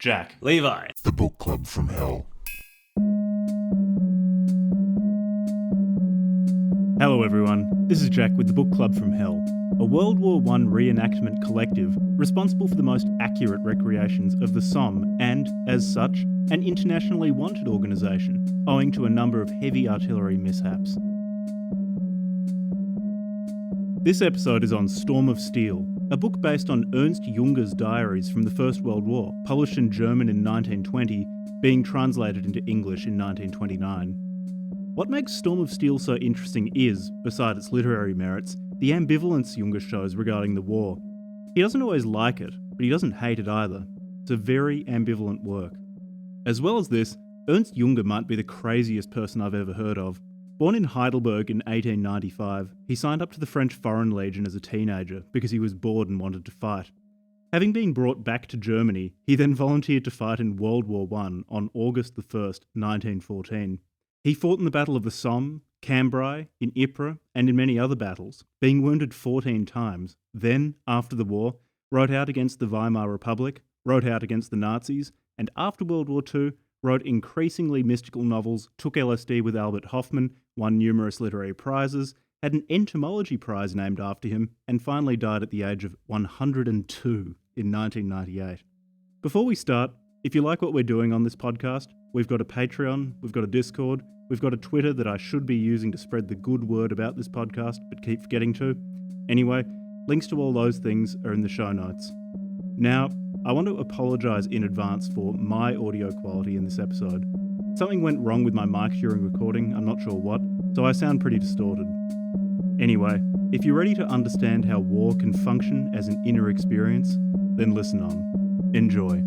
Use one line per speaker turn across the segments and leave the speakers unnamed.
Jack.
Levi.
The Book Club from Hell.
Hello everyone, this is Jack with the Book Club from Hell, a World War I reenactment collective responsible for the most accurate recreations of the Somme and, as such, an internationally wanted organisation, owing to a number of heavy artillery mishaps. This episode is on Storm of Steel, a book based on Ernst Jünger's diaries from the First World War, published in German in 1920, being translated into English in 1929. What makes Storm of Steel so interesting is, beside its literary merits, the ambivalence Jünger shows regarding the war. He doesn't always like it, but he doesn't hate it either. It's a very ambivalent work. As well as this, Ernst Jünger might be the craziest person I've ever heard of. Born in Heidelberg in 1895, he signed up to the French Foreign Legion as a teenager because he was bored and wanted to fight. Having been brought back to Germany, he then volunteered to fight in World War I on August 1st, 1914. He fought in the Battle of the Somme, Cambrai, in Ypres, and in many other battles, being wounded 14 times. Then, after the war, wrote out against the Weimar Republic, wrote out against the Nazis, and after World War II, wrote increasingly mystical novels, took LSD with Albert Hofmann, won numerous literary prizes, had an entomology prize named after him, and finally died at the age of 102 in 1998. Before we start, if you like what we're doing on this podcast, we've got a Patreon, we've got a Discord, we've got a Twitter that I should be using to spread the good word about this podcast, but keep forgetting to. Anyway, links to all those things are in the show notes. Now, I want to apologise in advance for my audio quality in this episode. Something went wrong with my mic during recording, I'm not sure what, so I sound pretty distorted. Anyway, if you're ready to understand how war can function as an inner experience, then listen on. Enjoy.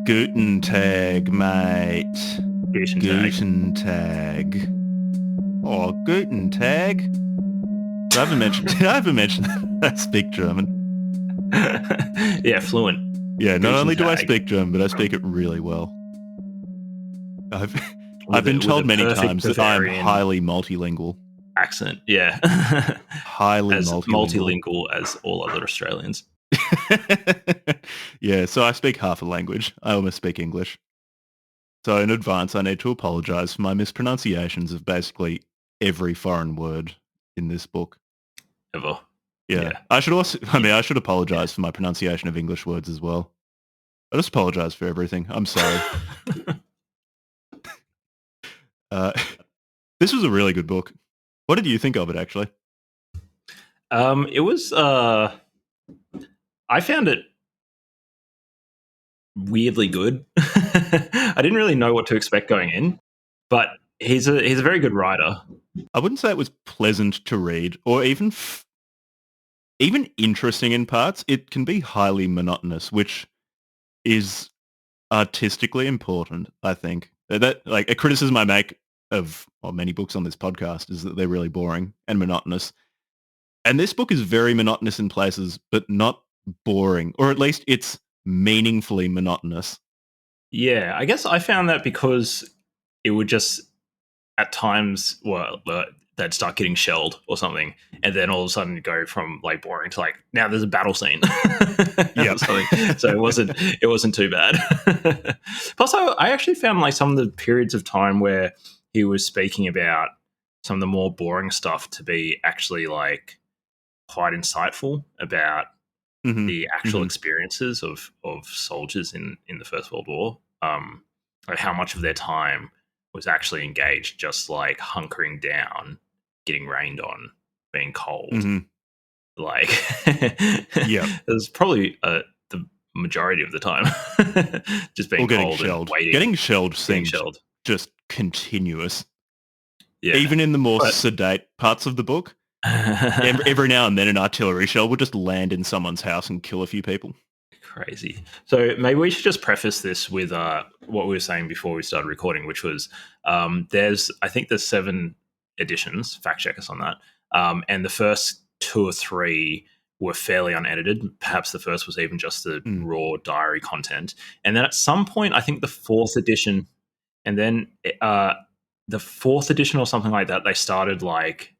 Guten Tag, mate.
Guten
Tag. Oh, Guten Tag. Did I ever mention I speak German?
Yeah, fluent.
Yeah, not
Guten
only do I
Tag.
speak German, but I speak it really well. I've been told many times that I am
Bavarian
highly multilingual.
accent. Yeah,
Highly
as
multilingual.
multilingual as all other Australians.
Yeah, so I speak half a language. I almost speak English. So in advance, I need to apologise for my mispronunciations of basically every foreign word in this book.
Ever.
Yeah.
Yeah.
I should apologise for my pronunciation of English words as well. I just apologise for everything. I'm sorry. This was a really good book. What did you think of it, actually?
It was. I found it weirdly good. I didn't really know what to expect going in, but he's a very good writer.
I wouldn't say it was pleasant to read or even interesting in parts. It can be highly monotonous, which is artistically important, I think. That like a criticism I make of many books on this podcast is that they're really boring and monotonous. And this book is very monotonous in places, but not boring, or at least it's meaningfully monotonous.
Yeah, I guess I found that because it would just at times, they'd start getting shelled or something, and then all of a sudden go from like boring to like now there's a battle scene.
Yeah.
So it wasn't too bad. Plus, I actually found like some of the periods of time where he was speaking about some of the more boring stuff to be actually like quite insightful about the actual experiences of soldiers in the First World War. Like how much of their time was actually engaged just like hunkering down, getting rained on, being cold. Like,
Yeah.
it was probably the majority of the time just being
getting
cold
shelled.
and waiting.
Getting shelled seems
shelled.
just continuous.
Yeah.
Even in the more sedate parts of the book, every now and then an artillery shell would just land in someone's house and kill a few people.
Crazy. So maybe we should just preface this with what we were saying before we started recording, which was there's 7 editions. Fact check us on that. And the first 2 or 3 were fairly unedited. Perhaps the first was even just the raw diary content. And then at some point, I think the 4th edition, and then the 4th edition or something like that, they started like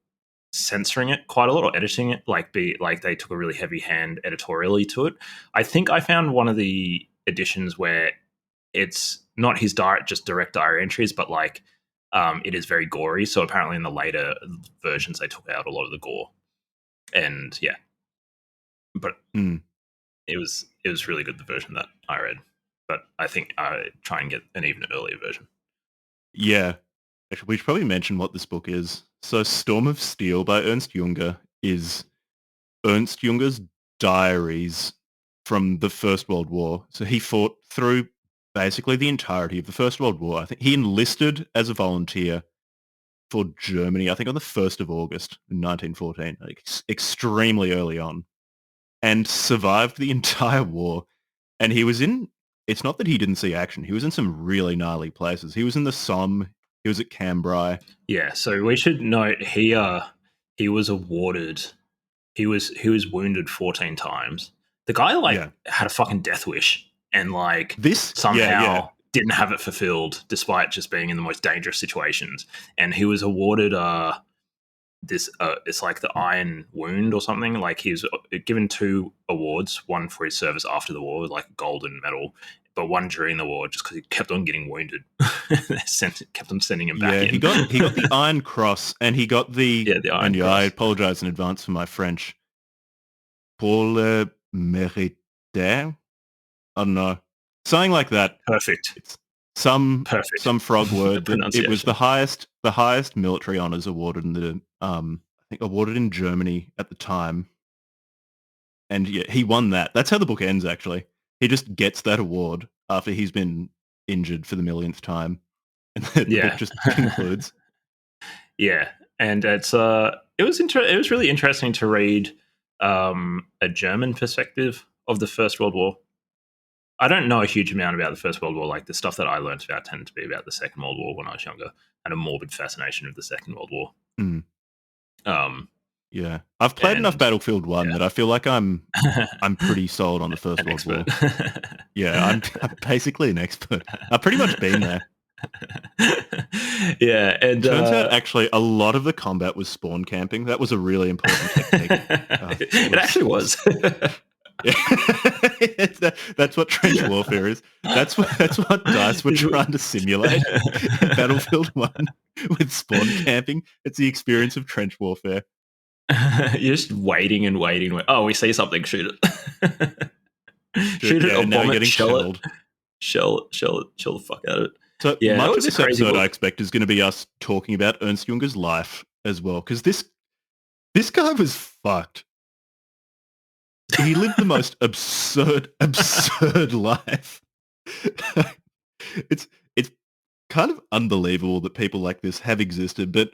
censoring it quite a lot or editing it, like they took a really heavy hand editorially to it. I think I found one of the editions where it's not his direct diary entries, but like it is very gory. So apparently in the later versions they took out a lot of the gore, and yeah, but it was really good, the version that I read. But I think I try and get an even earlier version.
Yeah. Actually, we should probably mention what this book is. So Storm of Steel by Ernst Jünger is Ernst Jünger's diaries from the First World War. So he fought through basically the entirety of the First World War. I think he enlisted as a volunteer for Germany, I think on the 1st of August in 1914, like extremely early on, and survived the entire war. And he was in, it's not that he didn't see action, he was in some really gnarly places. He was in the Somme, he was at Cambrai.
Yeah, so we should note he was awarded, he was wounded 14 times. The guy had a fucking death wish and like
this
somehow didn't have it fulfilled despite just being in the most dangerous situations. And he was awarded this it's like the Iron Wound or something. Like he was given 2 awards, one for his service after the war, like a golden medal, but one during the war just because he kept on getting wounded. Kept on sending him back in.
He got the Iron Cross, and he got the
Iron Cross.
I apologize in advance for my French. Pour le mérite. I don't know, something like that.
Perfect.
It's some frog word. It was the highest military honors awarded in the I think awarded in Germany at the time. And yeah, he won that. That's how the book ends, actually. He just gets that award after he's been injured for the millionth time. And the book just concludes.
Yeah. And it was really interesting to read a German perspective of the First World War. I don't know a huge amount about the First World War. Like the stuff that I learned about tended to be about the Second World War when I was younger. I had a morbid fascination with the Second World War.
Yeah, I've played enough Battlefield 1 that I feel like I'm pretty sold on the First World War. Yeah, I'm basically an expert. I've pretty much been there.
Yeah, and
turns out actually a lot of the combat was spawn camping. That was a really important technique.
It actually was.
That's what trench warfare is. That's what DICE were trying to simulate in Battlefield 1 with spawn camping. It's the experience of trench warfare.
You're just waiting and waiting. Oh, we see something, shoot it. Shoot it or bomb it, shell it. Shell the fuck out of it.
So much of this episode I expect is going to be us talking about Ernst Jünger's life as well, because this guy was fucked. He lived the most absurd life. It's kind of unbelievable that people like this have existed, but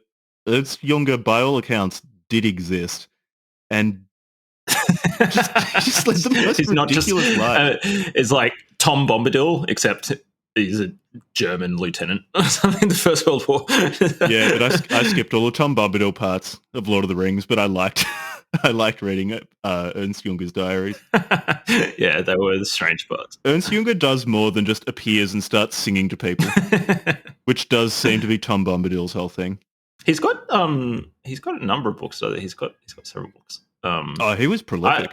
Ernst Jünger, by all accounts, did exist, and just lived the most ridiculous life.
It's like Tom Bombadil, except he's a German lieutenant or something in the First World War.
Yeah, but I skipped all the Tom Bombadil parts of Lord of the Rings, but I liked reading Ernst Jünger's diaries.
Yeah, they were the strange parts.
Ernst Jünger does more than just appears and starts singing to people, which does seem to be Tom Bombadil's whole thing.
He's got a number of books. So he's got several books.
He was prolific.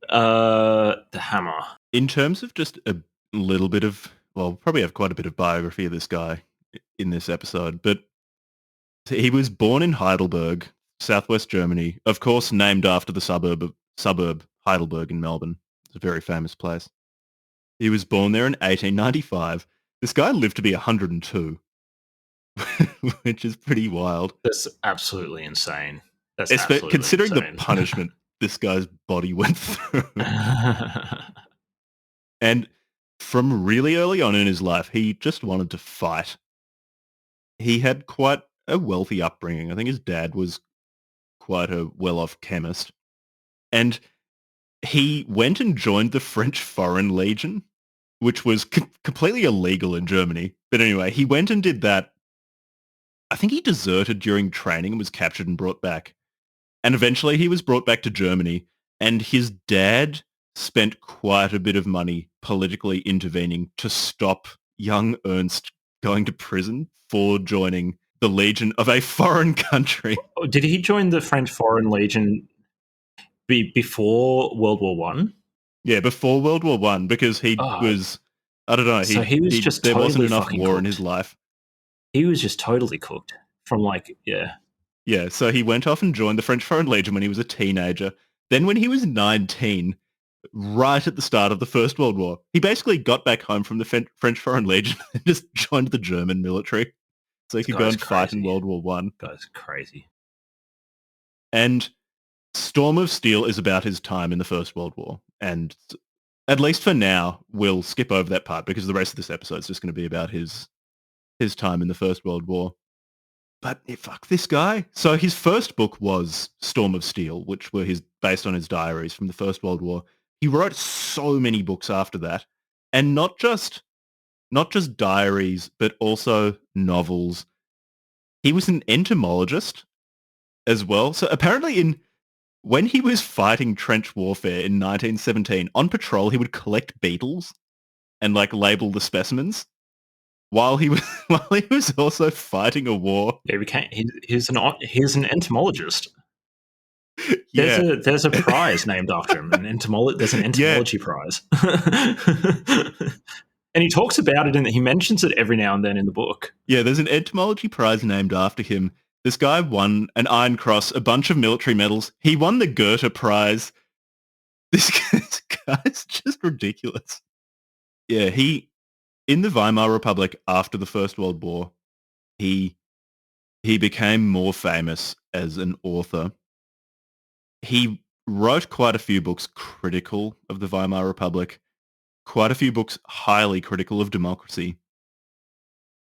The Hammer.
In terms of just a little bit of, well, we'll probably have quite a bit of biography of this guy in this episode, but he was born in Heidelberg, southwest Germany, of course named after the suburb Heidelberg in Melbourne. It's a very famous place. He was born there in 1895. This guy lived to be 102, which is pretty wild.
That's absolutely insane.
Considering the punishment this guy's body went through. And from really early on in his life, he just wanted to fight. He had quite a wealthy upbringing. I think his dad was quite a well-off chemist. And he went and joined the French Foreign Legion, which was completely illegal in Germany. But anyway, he went and did that. I think he deserted during training and was captured and brought back. And eventually he was brought back to Germany, and his dad spent quite a bit of money politically intervening to stop young Ernst going to prison for joining the legion of a foreign country.
Oh, did he join the French Foreign Legion before World War One?
Yeah, before World War One, because he was, I don't know,
So he was just
there
totally
wasn't enough
fucking
war in
cooked.
his life.
He was just totally cooked from
Yeah, so he went off and joined the French Foreign Legion when he was a teenager. Then when he was 19, right at the start of the First World War, he basically got back home from the French Foreign Legion and just joined the German military so he could go and fight in World War One.
Guy's crazy.
And Storm of Steel is about his time in the First World War. And at least for now, we'll skip over that part because the rest of this episode is just going to be about his time in the First World War. But fuck this guy. So his first book was Storm of Steel, which were based on his diaries from the First World War. He wrote so many books after that, and not just diaries, but also novels. He was an entomologist as well. So apparently when he was fighting trench warfare in 1917, on patrol, he would collect beetles and label the specimens. While he was also fighting a war.
Yeah, he's an entomologist.
Yeah.
There's a prize named after him. There's an entomology prize. And he talks about it, and he mentions it every now and then in the book.
Yeah, there's an entomology prize named after him. This guy won an Iron Cross, a bunch of military medals. He won the Goethe Prize. This guy's just ridiculous. Yeah, in the Weimar Republic after the First World War, he became more famous as an author. He wrote quite a few books critical of the Weimar Republic, quite a few books highly critical of democracy.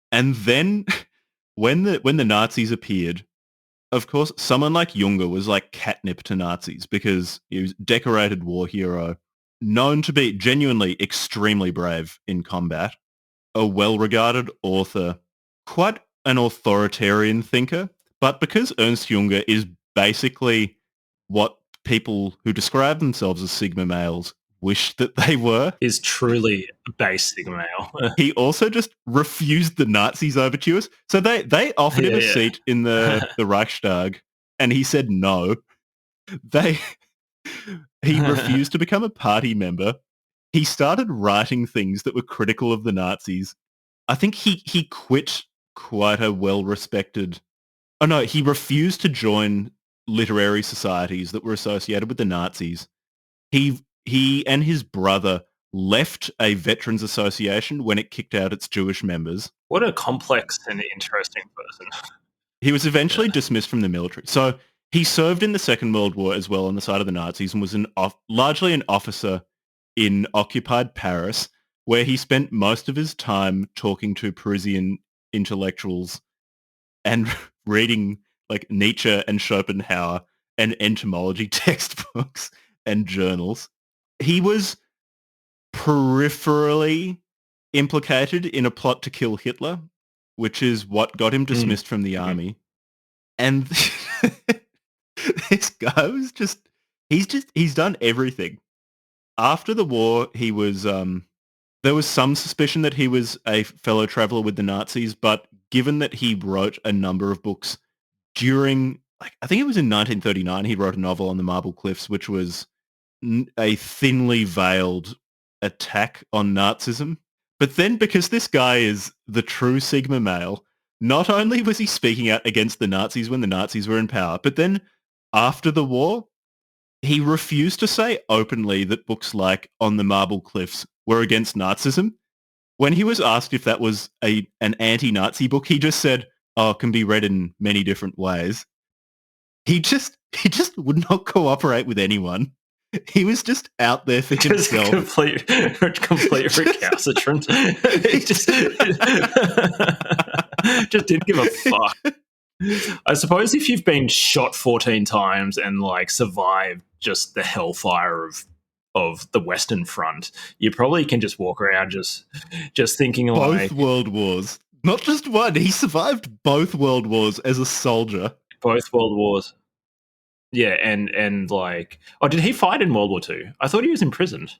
And then when the Nazis appeared, of course, someone like Jünger was like catnip to Nazis because he was a decorated war hero, known to be genuinely extremely brave in combat, a well-regarded author, quite an authoritarian thinker. But because Ernst Jünger is basically what people who describe themselves as Sigma males wish that they were,
is truly a base Sigma male.
he also just refused the Nazis' overtures. So they offered him a seat in the Reichstag, and he said no. He refused to become a party member. He started writing things that were critical of the Nazis. I think he quit quite a well-respected... Oh no, he refused to join literary societies that were associated with the Nazis. He and his brother left a veterans association when it kicked out its Jewish members.
What a complex and interesting person.
He was eventually dismissed from the military. So he served in the Second World War as well on the side of the Nazis and was largely an officer in occupied Paris, where he spent most of his time talking to Parisian intellectuals and reading Nietzsche and Schopenhauer and entomology textbooks and journals. He was peripherally implicated in a plot to kill Hitler, which is what got him dismissed from the army. And this guy was he's done everything. After the war, he was, there was some suspicion that he was a fellow traveler with the Nazis, but given that he wrote a number of books during, I think it was in 1939, he wrote a novel on the Marble Cliffs, which was a thinly veiled attack on Nazism. But then because this guy is the true Sigma male, not only was he speaking out against the Nazis when the Nazis were in power, but then after the war, he refused to say openly that books like On the Marble Cliffs were against Nazism. When he was asked if that was an anti-Nazi book, he just said, "Oh, it can be read in many different ways." He just would not cooperate with anyone. He was just out there for himself.
Complete recalcitrant. Just didn't give a fuck. I suppose if you've been shot 14 times and survived just the hellfire of the Western Front, you probably can just walk around just thinking
both world wars. Not just one. He survived both world wars as a soldier.
Both world wars. Yeah, and did he fight in World War II? I thought he was imprisoned.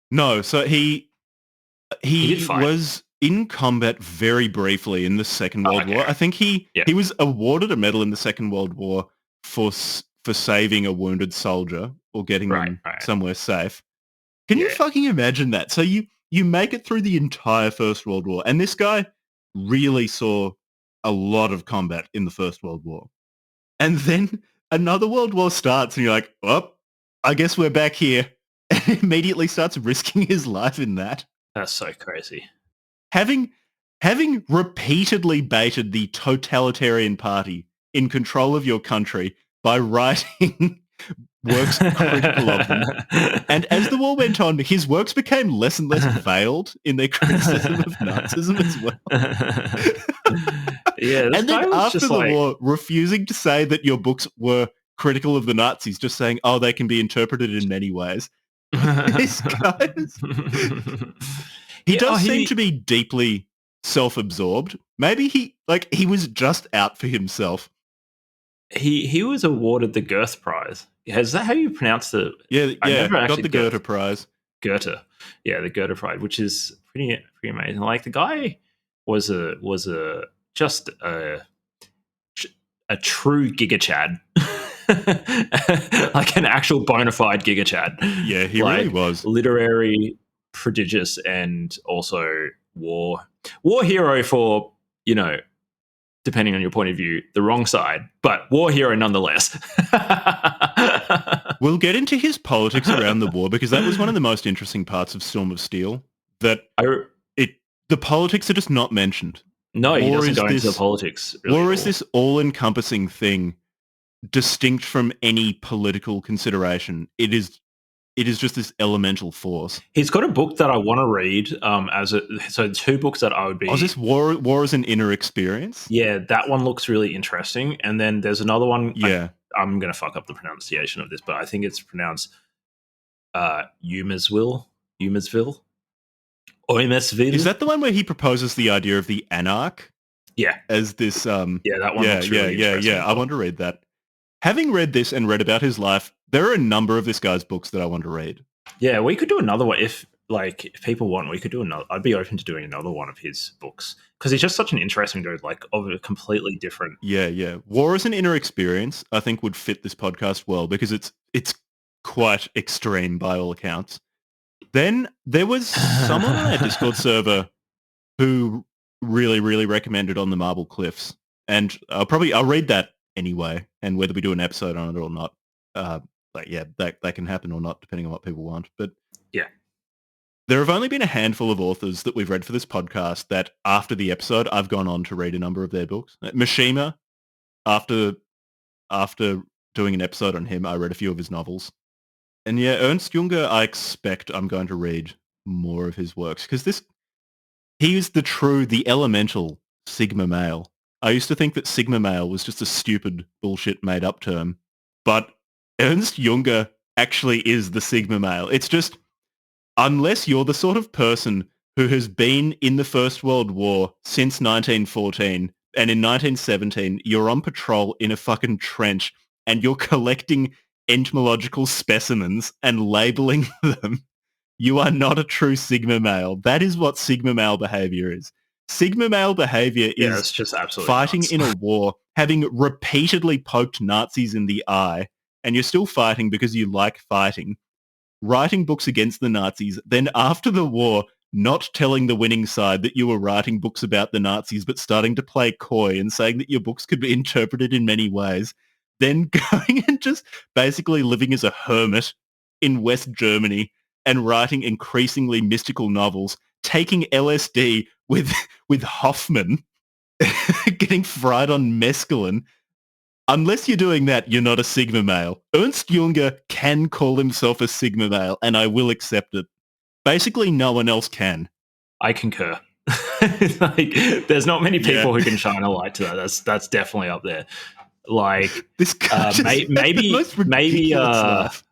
No, so he
did fight.
was in combat very briefly in the Second World War. I think he was awarded a medal in the Second World War for saving a wounded soldier or getting them somewhere safe. Can you fucking imagine that? So you make it through the entire First World War, and this guy really saw a lot of combat in the First World War. And then another World War starts, and you're like, oh, I guess we're back here. And immediately starts risking his life in that.
That's so crazy.
Having repeatedly baited the totalitarian party in control of your country by writing works critical of them. And as the war went on, his works became less and less veiled in their criticism of Nazism as well. And then after the war, refusing to say that your books were critical of the Nazis, just saying, oh, they can be interpreted in many ways. This guy he does seem to be deeply self-absorbed. Maybe he was just out for himself.
He was awarded the Goethe Prize. Is that how you pronounce the?
Yeah, got the Goethe Prize.
Goethe, yeah, the Goethe Prize, which is pretty amazing. Like the guy was a true Giga Chad. Like an actual bona fide Giga Chad.
Yeah, he really was.
Literary, prodigious, and also war hero for, depending on your point of view, the wrong side, but war hero nonetheless.
We'll get into his politics around the war because that was one of the most interesting parts of Storm of Steel. The politics are just not mentioned.
No, he doesn't go into the politics. Really
war is this all-encompassing thing, distinct from any political consideration. It is just this elemental force.
He's got a book that I want to read. So two books that I would be.
Oh, is this War as an Inner Experience?
Yeah, that one looks really interesting. And then there's another one.
Yeah,
I'm going to fuck up the pronunciation of this, but I think it's pronounced Umersville.
Is that the one where he proposes the idea of the anarch?
Yeah,
as this.
Yeah, that one. Looks really interesting.
I want to read that. Having read this and read about his life, there are a number of this guy's books that I want to read.
Yeah, we could do another one if people want. We could do another. I'd be open to doing another one of his books because he's just such an interesting dude. Like of a completely different.
Yeah. War as an Inner Experience, I think, would fit this podcast well because it's quite extreme by all accounts. Then there was someone on our Discord server who really, really recommended On the Marble Cliffs, and I'll read that anyway. And whether we do an episode on it or not. That can happen or not, depending on what people want. But
yeah,
there have only been a handful of authors that we've read for this podcast that after the episode, I've gone on to read a number of their books. Mishima, after doing an episode on him, I read a few of his novels. And yeah, Ernst Jünger, I expect I'm going to read more of his works because he is the elemental Sigma male. I used to think that Sigma male was just a stupid bullshit made up term, but Ernst Jünger actually is the Sigma male. It's just, unless you're the sort of person who has been in the First World War since 1914, and in 1917, you're on patrol in a fucking trench, and you're collecting entomological specimens and labeling them, you are not a true Sigma male. That is what Sigma male behavior is. Sigma male behavior is
it's just absolutely
fighting
nuts.
in a war, having repeatedly poked Nazis in the eye, and you're still fighting because you like fighting, writing books against the Nazis, then after the war, not telling the winning side that you were writing books about the Nazis, but starting to play coy and saying that your books could be interpreted in many ways, then going and just basically living as a hermit in West Germany and writing increasingly mystical novels, taking LSD with Hoffman, getting fried on mescaline. Unless you're doing that, you're not a Sigma male. Ernst Jünger can call himself a Sigma male, and I will accept it. Basically, no one else can.
I concur. There's not many people who can shine a light to that. That's definitely up there. Like
this guy
maybe
stuff.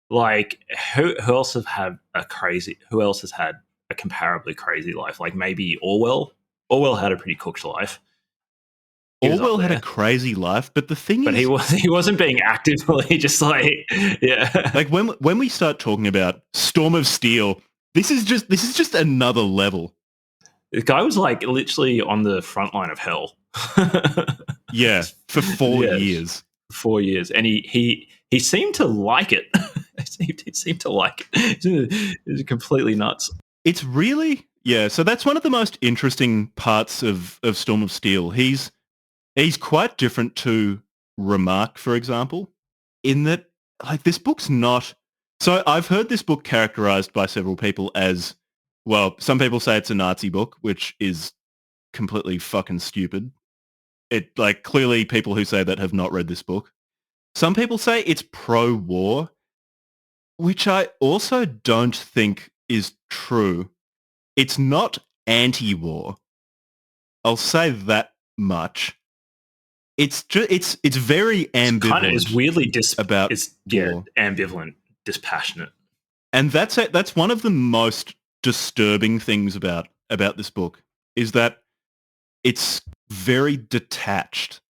Like who else has had a comparably crazy life? Like maybe Orwell. Orwell had a pretty cooked life.
Orwell had a crazy life, but the thing is,
he wasn't being actively just like
like when we start talking about Storm of Steel, this is just another level.
The guy was like literally on the front line of hell.
Yeah, for 4
Yeah.
years.
4 years, and he seemed to like it. he seemed to like it. It was completely nuts.
It's really, yeah, so that's one of the most interesting parts of Storm of Steel. He's quite different to Remark, for example, in that, like, this book's not... So I've heard this book characterized by several people as, well, some people say it's a Nazi book, which is completely fucking stupid. It, like, clearly people who say that have not read this book. Some people say it's pro-war, which I also don't think is true. It's not anti-war. I'll say that much. It's it's very ambivalent.
It's weirdly
about
it's
war.
ambivalent, dispassionate.
And that's one of the most disturbing things about this book, is that it's very detached.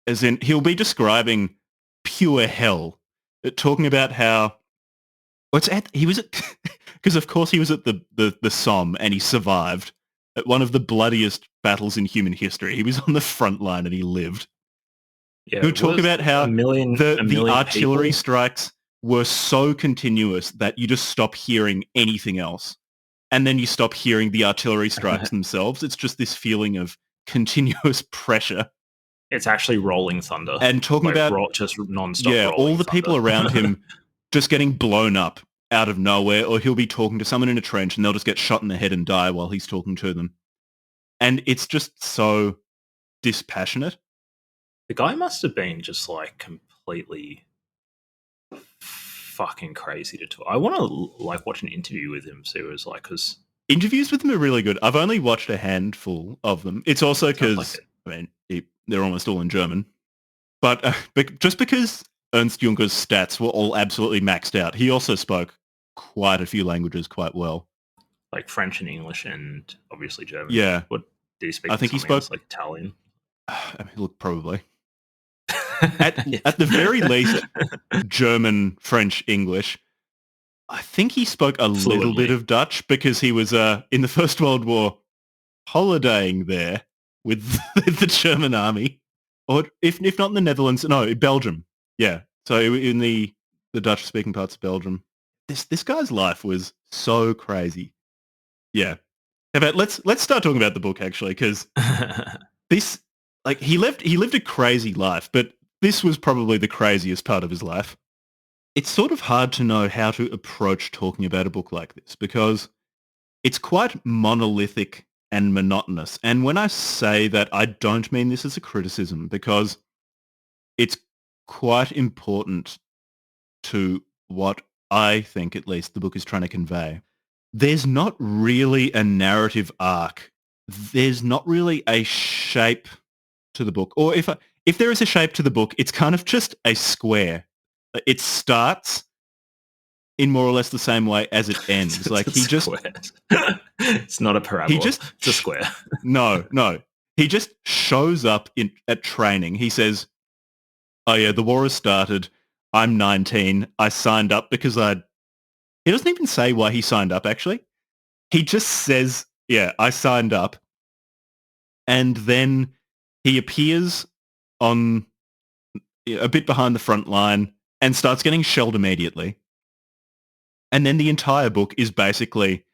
As in, he'll be describing pure hell, talking about how he was at, because of course he was at the Somme and he survived at one of the bloodiest battles in human history. He was on the front line and he lived.
Yeah,
He'll talk about how the artillery
people?
strikes were so continuous that you just stop hearing anything else. And then you stop hearing the artillery strikes themselves. It's just this feeling of continuous pressure.
It's actually rolling thunder.
And talking about
just non-stop.
Yeah,
rolling
all the
thunder.
people around him just getting blown up out of nowhere, or he'll be talking to someone in a trench and they'll just get shot in the head and die while he's talking to them. And it's just so dispassionate.
The guy must have been just like completely fucking crazy to talk. I want to like watch an interview with him, see what it was like, because
interviews with him are really good. I've only watched a handful of them. It's also because, they're almost all in German. But just because Ernst Jünger's stats were all absolutely maxed out, he also spoke quite a few languages quite well.
Like French and English and obviously German.
Yeah.
What did he speak?
I think he spoke
else, like Italian.
Look, probably. At the very least, German, French, English. I think he spoke a little bit of Dutch because he was in the First World War holidaying there with the German army, or if not in the Netherlands, no, Belgium. Yeah, so in the Dutch-speaking parts of Belgium. This guy's life was so crazy. Yeah, but let's start talking about the book actually, because this, like, he lived a crazy life, but this was probably the craziest part of his life. It's sort of hard to know how to approach talking about a book like this because it's quite monolithic and monotonous. And when I say that, I don't mean this as a criticism, because it's quite important to what I think, at least, the book is trying to convey. There's not really a narrative arc. There's not really a shape to the book. Or if there is a shape to the book, it's kind of just a square. It starts in more or less the same way as it ends. Like
it's not a parabola. It's a square.
No. He just shows up at training. He says, "Oh yeah, the war has started. I'm 19. I signed up because He doesn't even say why he signed up, actually. He just says, yeah, I signed up. And then he appears on a bit behind the front line and starts getting shelled immediately. And then the entire book is basically,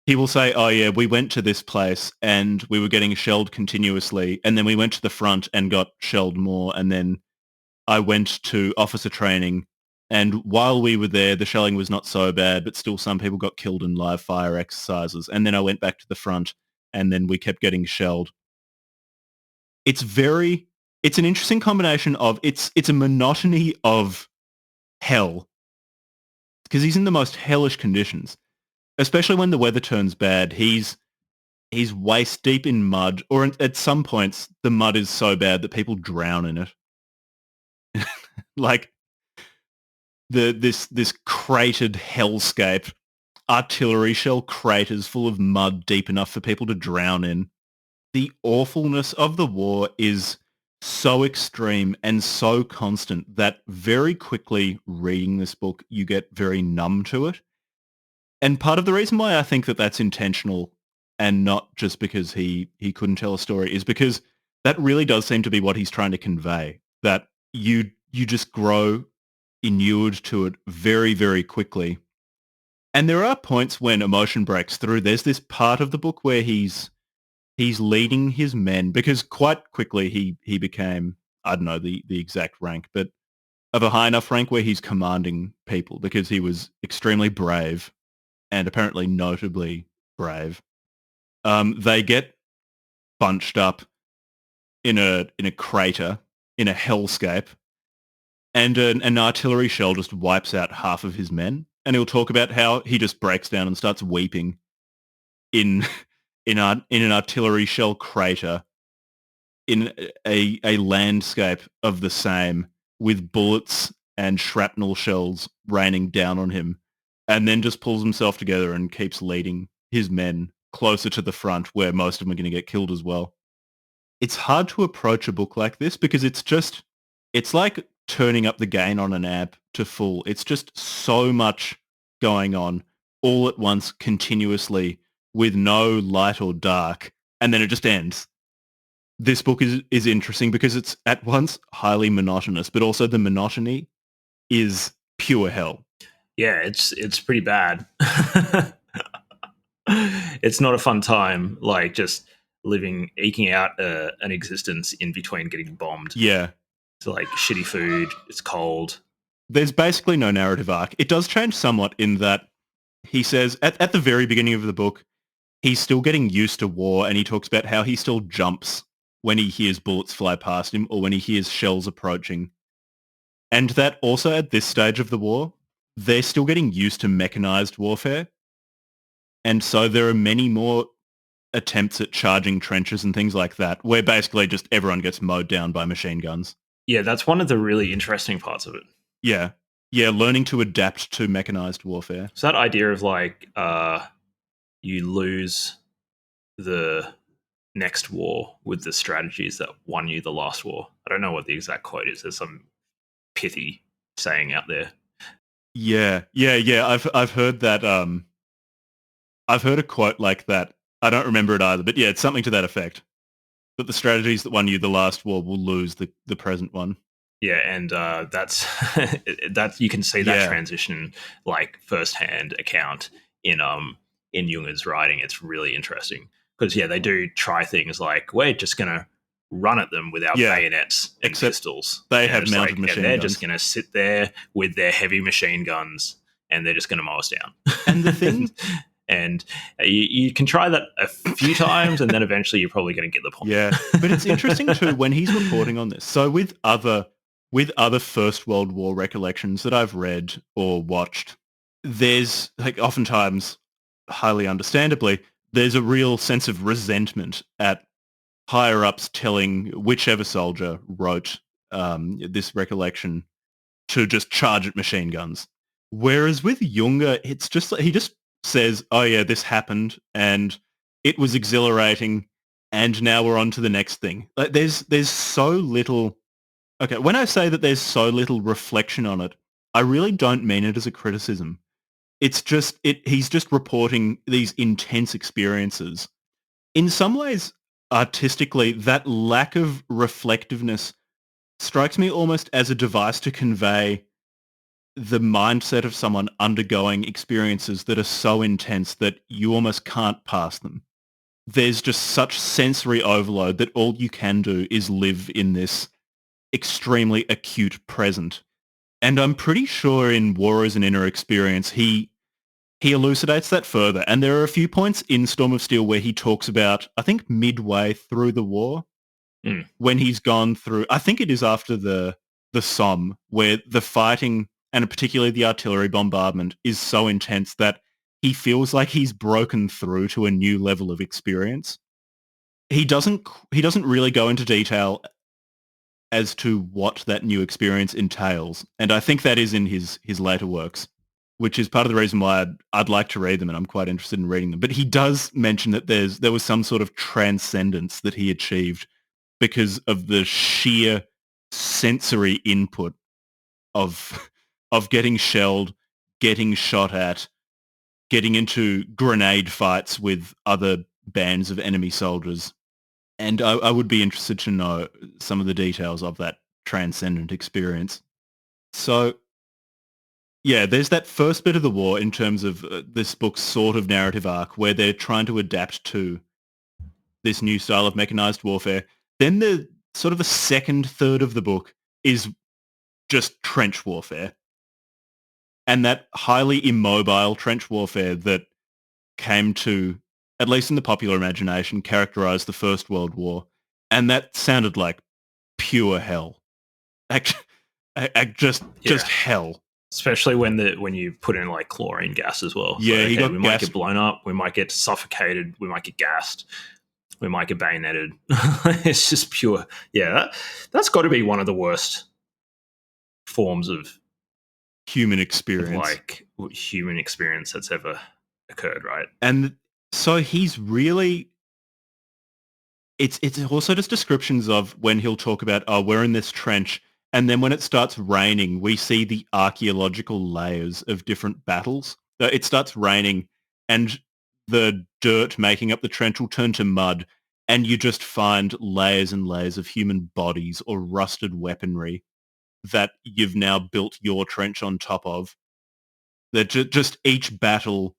he will say, oh yeah, we went to this place and we were getting shelled continuously. And then we went to the front and got shelled more. And then I went to officer training. And while we were there, the shelling was not so bad, but still some people got killed in live fire exercises. And then I went back to the front and then we kept getting shelled. It's an interesting combination of, it's a monotony of hell, because he's in the most hellish conditions, especially when the weather turns bad. He's waist deep in mud, or at some points the mud is so bad that people drown in it. Like this cratered hellscape, artillery shell craters full of mud deep enough for people to drown in. The awfulness of the war is so extreme and so constant that very quickly reading this book, you get very numb to it. And part of the reason why I think that that's intentional and not just because he couldn't tell a story, is because that really does seem to be what he's trying to convey, that you just grow inured to it very, very quickly. And there are points when emotion breaks through. There's this part of the book where he's leading his men, because quite quickly he became, I don't know the exact rank, but of a high enough rank where he's commanding people because he was extremely brave and apparently notably brave. They get bunched up in a crater in a hellscape, and an artillery shell just wipes out half of his men. And he'll talk about how he just breaks down and starts weeping in in an artillery shell crater in a landscape of the same, with bullets and shrapnel shells raining down on him, and then just pulls himself together and keeps leading his men closer to the front where most of them are going to get killed as well. It's hard to approach a book like this because it's like turning up the gain on an amp to full. It's just so much going on all at once continuously with no light or dark, and then it just ends. This book is interesting because it's at once highly monotonous, but also the monotony is pure hell.
Yeah, it's pretty bad. It's not a fun time, like just eking out an existence in between getting bombed.
Yeah.
So like shitty food, it's cold.
There's basically no narrative arc. It does change somewhat in that he says at the very beginning of the book, he's still getting used to war, and he talks about how he still jumps when he hears bullets fly past him or when he hears shells approaching. And that also at this stage of the war, they're still getting used to mechanized warfare. And so there are many more attempts at charging trenches and things like that, where basically just everyone gets mowed down by machine guns.
Yeah, that's one of the really interesting parts of it.
Yeah. Yeah, learning to adapt to mechanized warfare.
So that idea of like you lose the next war with the strategies that won you the last war. I don't know what the exact quote is. There's some pithy saying out there.
Yeah. I've heard that. I've heard a quote like that. I don't remember it either, but yeah, it's something to that effect. That the strategies that won you the last war will lose the present one.
Yeah, and that's that you can see that transition like firsthand account in Junger's writing. It's really interesting because they do try things like we're just gonna run at them without bayonets and pistols.
They have mounted machine guns.
They're just gonna sit there with their heavy machine guns and they're just gonna mow us down.
And the thing.
And you can try that a few times, and then eventually you're probably going to get the point.
Yeah, but it's interesting too when he's reporting on this. So with other First World War recollections that I've read or watched, there's like oftentimes, highly understandably, there's a real sense of resentment at higher ups telling whichever soldier wrote this recollection to just charge at machine guns. Whereas with Jünger, it's just he just says, oh yeah, this happened and it was exhilarating and now we're on to the next thing. Like there's so little. Okay, when I say that there's so little reflection on it, I really don't mean it as a criticism. It's just he's just reporting these intense experiences. In some ways, artistically, that lack of reflectiveness strikes me almost as a device to convey the mindset of someone undergoing experiences that are so intense that you almost can't pass them. There's just such sensory overload that all you can do is live in this extremely acute present. And I'm pretty sure in War as an Inner Experience, he elucidates that further. And there are a few points in Storm of Steel where he talks about, I think midway through the war, when he's gone through, I think it is after the Somme, where the fighting and particularly the artillery bombardment is so intense that he feels like he's broken through to a new level of experience. He doesn't really go into detail as to what that new experience entails. And I think that is in his later works, which is part of the reason why I'd like to read them, and I'm quite interested in reading them. But he does mention that there was some sort of transcendence that he achieved because of the sheer sensory input of getting shelled, getting shot at, getting into grenade fights with other bands of enemy soldiers. And I would be interested to know some of the details of that transcendent experience. So, yeah, there's that first bit of the war in terms of this book's sort of narrative arc where they're trying to adapt to this new style of mechanized warfare. Then the sort of the second third of the book is just trench warfare. And that highly immobile trench warfare that came to, at least in the popular imagination, characterize the First World War. And that sounded like pure hell. Just hell.
Especially when you put in like chlorine gas as well.
Yeah,
so, we might get blown up, we might get suffocated, we might get gassed, we might get bayoneted. It's just pure. Yeah, that's got to be one of the worst forms of
human experience,
like human experience that's ever occurred, right?
And so he's really. It's also just descriptions of when he'll talk about, oh, we're in this trench. And then when it starts raining, we see the archaeological layers of different battles. It starts raining and the dirt making up the trench will turn to mud and you just find layers and layers of human bodies or rusted weaponry that you've now built your trench on top of. That just each battle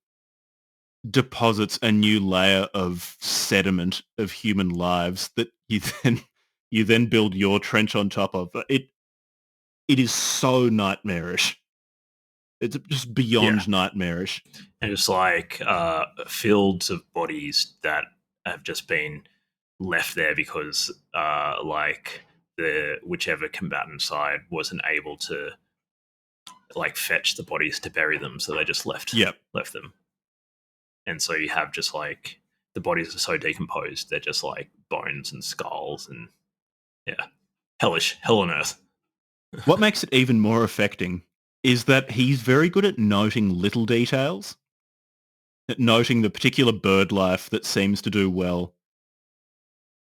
deposits a new layer of sediment of human lives that you then build your trench on top of. It is so nightmarish. It's just beyond nightmarish.
And it's like fields of bodies that have just been left there because like the whichever combatant side wasn't able to like fetch the bodies to bury them, so they just left them. And so you have just like the bodies are so decomposed, they're just like bones and skulls and hell on earth.
What makes it even more affecting is that he's very good at noting little details, at noting the particular bird life that seems to do well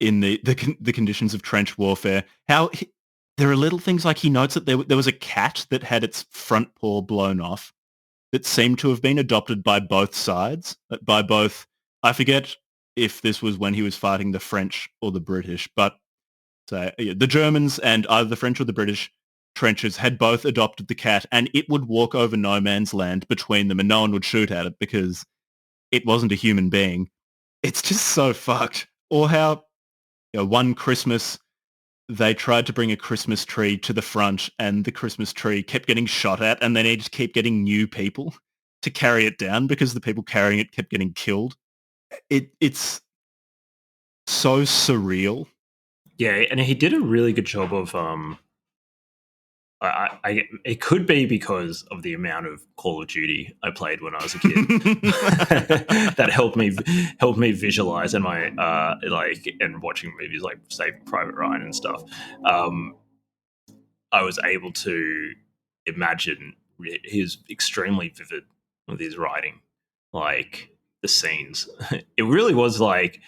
in the conditions of trench warfare. There are little things like he notes that there was a cat that had its front paw blown off that seemed to have been adopted by both sides, by both, I forget if this was when he was fighting the French or the British, but the Germans and either the French or the British trenches had both adopted the cat and it would walk over no man's land between them and no one would shoot at it because it wasn't a human being. It's just so fucked. Or how one Christmas they tried to bring a Christmas tree to the front and the Christmas tree kept getting shot at and they needed to keep getting new people to carry it down because the people carrying it kept getting killed. It's so surreal.
Yeah, and he did a really good job of it could be because of the amount of Call of Duty I played when I was a kid that helped me visualize and my and watching movies like Saving Private Ryan and stuff. I was able to imagine his extremely vivid with his writing, like the scenes. It really was like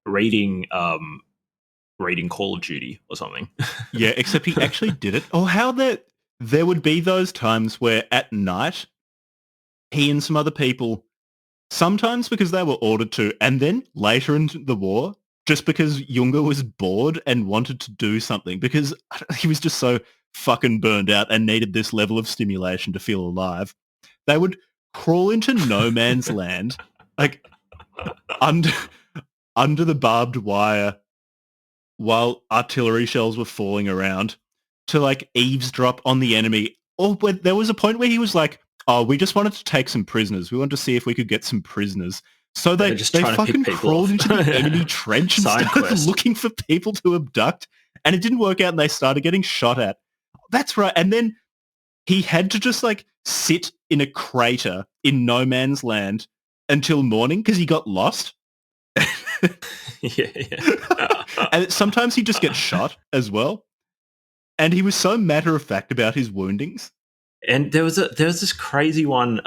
reading Call of Duty or something.
Yeah, except he actually did it. Or how there would be those times where at night he and some other people, sometimes because they were ordered to, and then later in the war, just because Jünger was bored and wanted to do something because he was just so fucking burned out and needed this level of stimulation to feel alive, they would crawl into no man's land, like under the barbed wire while artillery shells were falling around to like eavesdrop on the enemy. Or when there was a point where he was like, oh, we just wanted to take some prisoners. We wanted to see if we could get some prisoners. So they fucking crawled into the enemy trench and started looking for people to abduct. And it didn't work out and they started getting shot at. That's right. And then he had to just like sit in a crater in no man's land until morning because he got lost.
Yeah.
And sometimes he just gets shot as well. And he was so matter-of-fact about his woundings.
And there was this crazy one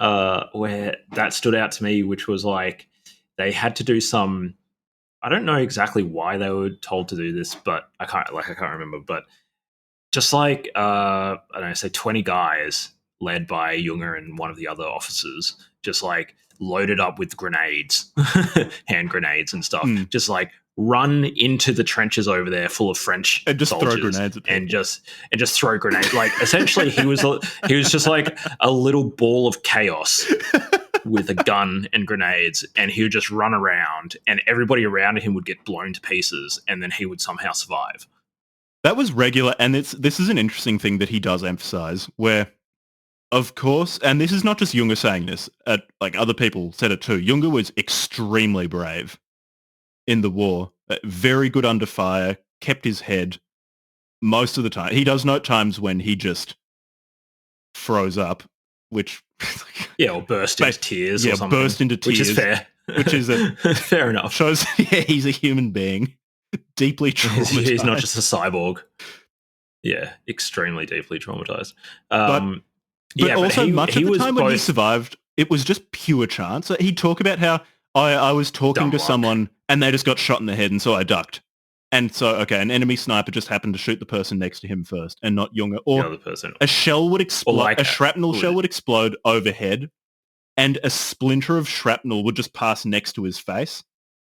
where that stood out to me, which was like they had to do some. I don't know exactly why they were told to do this, but I can't remember. But just like I don't know, say 20 guys led by Jünger and one of the other officers, just like loaded up with grenades, hand grenades and stuff.
Mm.
Just like run into the trenches over there full of French
And just
soldiers
throw grenades at people.
and just throw grenades. Like essentially he was just like a little ball of chaos with a gun and grenades, and he would just run around and everybody around him would get blown to pieces, and then he would somehow survive.
That was regular, and this is an interesting thing that he does emphasize, where, of course, and this is not just Jünger saying this, like other people said it too, Jünger was extremely brave in the war, very good under fire, kept his head most of the time. He does note times when he just froze up, which...
Yeah, or burst into tears or something.
Burst into tears.
Which is fair.
Which is
fair enough.
Shows, he's a human being. Deeply traumatized.
He's not just a cyborg. Yeah, extremely deeply traumatized.
But also, much of the time when he survived, it was just pure chance. He'd talk about how I was talking to someone and they just got shot in the head, and so I ducked. And so, okay, an enemy sniper just happened to shoot the person next to him first and not Jünger. Or
the other person.
A shell would explode, a shrapnel shell would explode overhead, and a splinter of shrapnel would just pass next to his face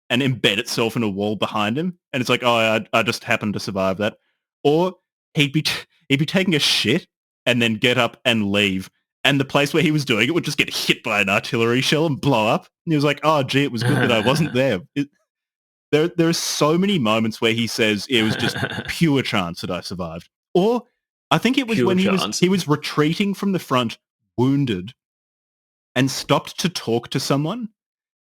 and embed itself in a wall behind him. And it's like, I just happened to survive that. Or he'd be taking a shit and then get up and leave. And the place where he was doing it would just get hit by an artillery shell and blow up. And he was like, oh, gee, it was good that I wasn't there. There are so many moments where he says it was just pure chance that I survived. Or I think it was pure when he was retreating from the front, wounded, and stopped to talk to someone.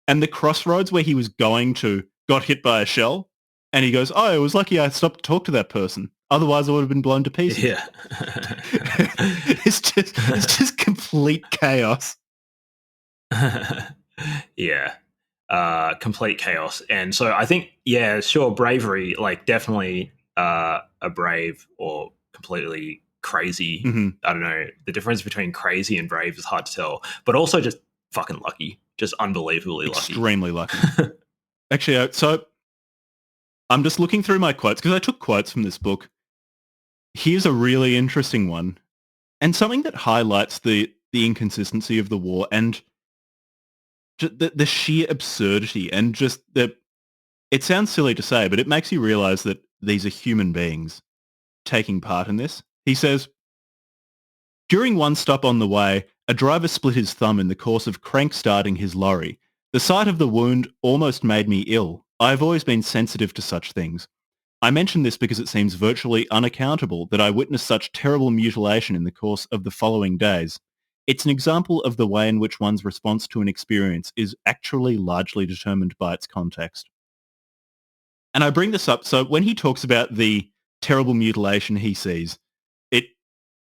And the crossroads where he was going to got hit by a shell. And he goes, oh, it was lucky I stopped to talk to that person. Otherwise, I would have been blown to pieces.
Yeah.
It's just complete chaos.
Yeah. Complete chaos. And so I think, yeah, sure, bravery, like definitely a brave or completely crazy.
Mm-hmm.
I don't know. The difference between crazy and brave is hard to tell, but also just fucking lucky, just unbelievably lucky.
Extremely lucky. Actually, so I'm just looking through my quotes because I took quotes from this book. Here's a really interesting one, and something that highlights the inconsistency of the war and the sheer absurdity and just it sounds silly to say, but it makes you realize that these are human beings taking part in this. He says, during one stop on the way, a driver split his thumb in the course of crank-starting his lorry. The sight of the wound almost made me ill. I've always been sensitive to such things. I mention this because it seems virtually unaccountable that I witnessed such terrible mutilation in the course of the following days. It's an example of the way in which one's response to an experience is actually largely determined by its context. And I bring this up, so when he talks about the terrible mutilation he sees, it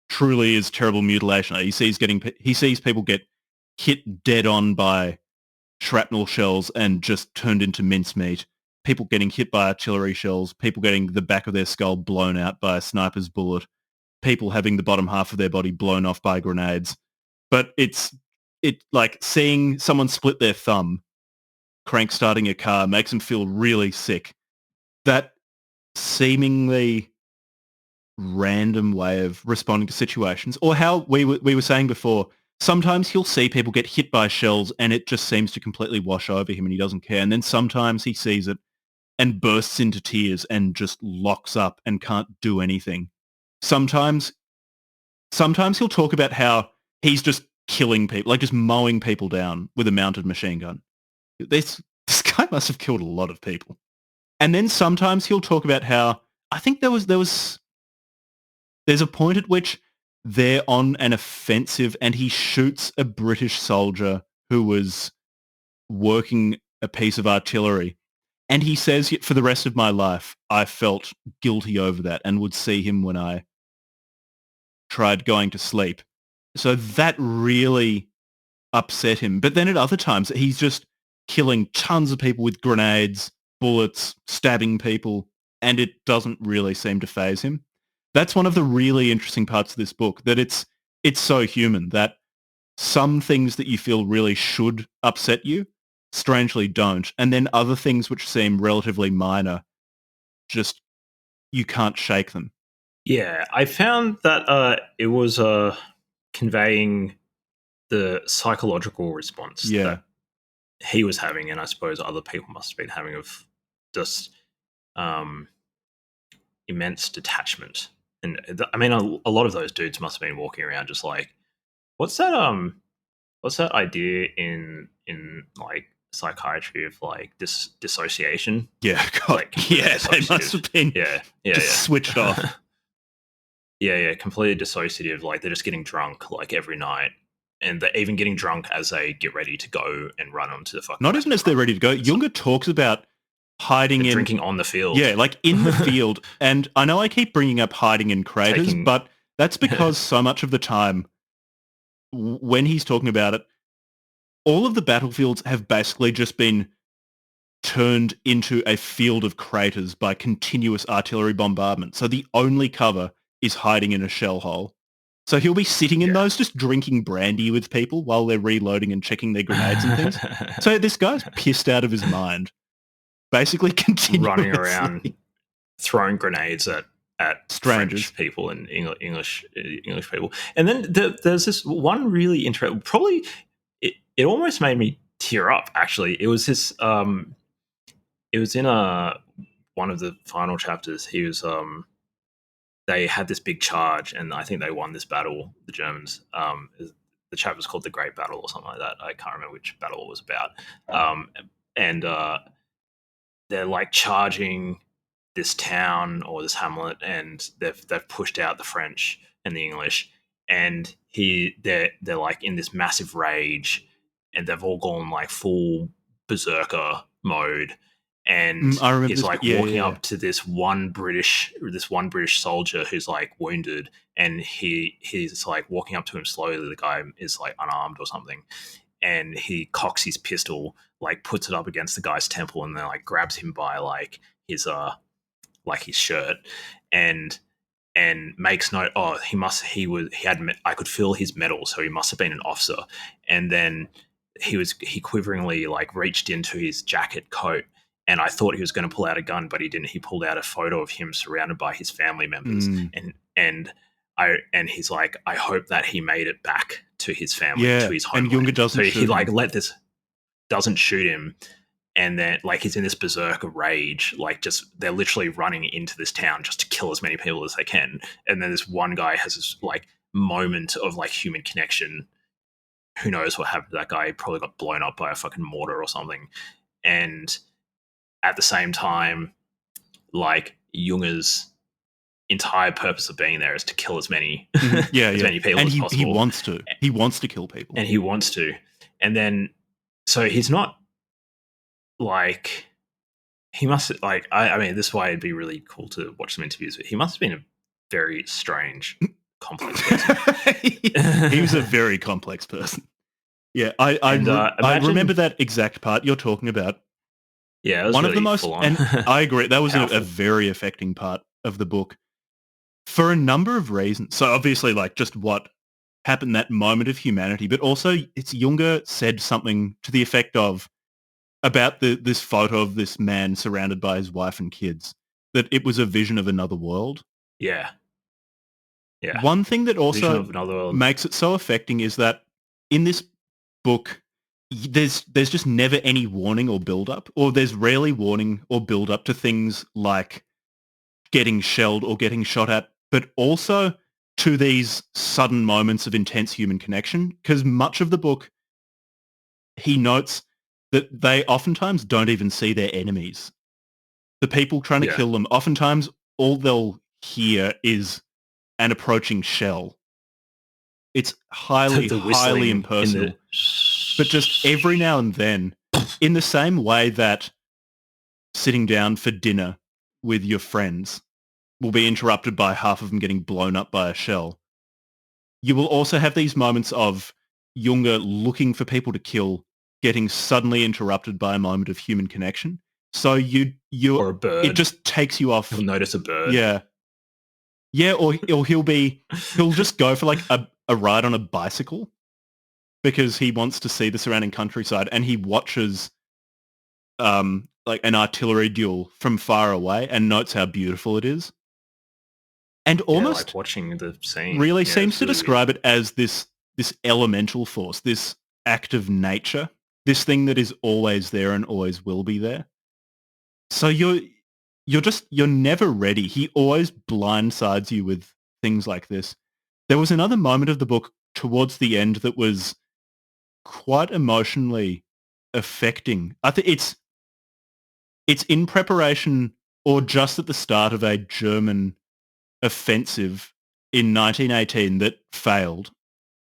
truly is terrible mutilation. He sees people get hit dead on by shrapnel shells and just turned into mincemeat. People getting hit by artillery shells, people getting the back of their skull blown out by a sniper's bullet, people having the bottom half of their body blown off by grenades. But it like seeing someone split their thumb, crank starting a car, makes them feel really sick. That seemingly random way of responding to situations, or how we were saying before, sometimes he'll see people get hit by shells and it just seems to completely wash over him and he doesn't care. And then sometimes he sees it and bursts into tears and just locks up and can't do anything. Sometimes he'll talk about how he's just killing people, like just mowing people down with a mounted machine gun. This guy must have killed a lot of people. And then sometimes he'll talk about how, I think there's a point at which they're on an offensive and he shoots a British soldier who was working a piece of artillery. And he says, for the rest of my life, I felt guilty over that and would see him when I tried going to sleep. So that really upset him. But then at other times, he's just killing tons of people with grenades, bullets, stabbing people, and it doesn't really seem to faze him. That's one of the really interesting parts of this book, that it's so human, that some things that you feel really should upset you strangely don't. And then other things which seem relatively minor, just you can't shake them.
Yeah, I found that it was conveying the psychological response that he was having, and I suppose other people must have been having, of just immense detachment. And I mean, a lot of those dudes must have been walking around just like, what's that? What's that idea in like psychiatry of like dissociation?
Yeah, God,
Like
yeah, they must have been
yeah,
switched off.
yeah, completely dissociative. Like they're just getting drunk like every night, and they're even getting drunk as they get ready to go and run onto the fucking.
Not even as they're ready to go. Junger talks about hiding in
drinking on the field.
Yeah, like in the field. And I know I keep bringing up hiding in craters, but that's because so much of the time when he's talking about it, all of the battlefields have basically just been turned into a field of craters by continuous artillery bombardment. So the only cover is hiding in a shell hole. So he'll be sitting in those just drinking brandy with people while they're reloading and checking their grenades and things. So this guy's pissed out of his mind. Basically continuously
running around throwing grenades at
strangers,
French people and English people. And then there's this one really interesting, probably it almost made me tear up, actually. It was this it was in one of the final chapters. He was they had this big charge, and I think they won this battle, the Germans. The chapter was called The Great Battle or something like that. I can't remember which battle it was about. And they're like charging this town or this hamlet, and they've pushed out the French and the English, and they're like in this massive rage, and they've all gone like full berserker mode. And he's like walking up to this one British soldier who's like wounded, and he's like walking up to him slowly. The guy is like unarmed or something, and he cocks his pistol, like puts it up against the guy's temple, and then like grabs him by like his shirt, and makes note. Oh, I could feel his medal, so he must have been an officer. And then he quiveringly like reached into his jacket coat, and I thought he was going to pull out a gun, but he didn't. He pulled out a photo of him surrounded by his family members, and he's like, I hope that he made it back to his family, to his homeland.
And Jünger doesn't.
So he like doesn't shoot him, and then like he's in this berserker rage, like just they're literally running into this town just to kill as many people as they can. And then this one guy has this like moment of like human connection. Who knows what happened to that guy? He probably got blown up by a fucking mortar or something. And at the same time, like Junger's entire purpose of being there is to kill as many many people as possible.
He wants to. He wants to kill people.
And he wants to. And then so he's not like he must like I mean, this is why it'd be really cool to watch some interviews with. He must have been a very strange, complex person.
He was a very complex person. Yeah, I remember that exact part you're talking about.
Yeah, it was
one
really
of the most, and I agree, that was a very affecting part of the book for a number of reasons. So obviously, like just what happened, that moment of humanity, but also it's Jünger said something to the effect of about this photo of this man surrounded by his wife and kids, that it was a vision of another world.
Yeah. Yeah.
One thing that also makes it so affecting is that in this book, there's just never any warning or build up, or there's rarely warning or build up to things like getting shelled or getting shot at, but also to these sudden moments of intense human connection. Because much of the book, he notes that they oftentimes don't even see their enemies. The people trying to kill them, oftentimes all they'll hear is an approaching shell. It's highly impersonal. But just every now and then, in the same way that sitting down for dinner with your friends will be interrupted by half of them getting blown up by a shell, you will also have these moments of Jünger looking for people to kill, getting suddenly interrupted by a moment of human connection. So
or a bird.
It just takes you off.
You'll notice a bird.
Yeah, or he'll just go for like a ride on a bicycle because he wants to see the surrounding countryside, and he watches like an artillery duel from far away and notes how beautiful it is. And almost
like watching the scene
really seems to describe it as this elemental force, this act of nature this thing that is always there and always will be there. So you're never ready. He always blindsides you with things like this. There was another moment of the book towards the end that was quite emotionally affecting. I think it's in preparation or just at the start of a German offensive in 1918 that failed.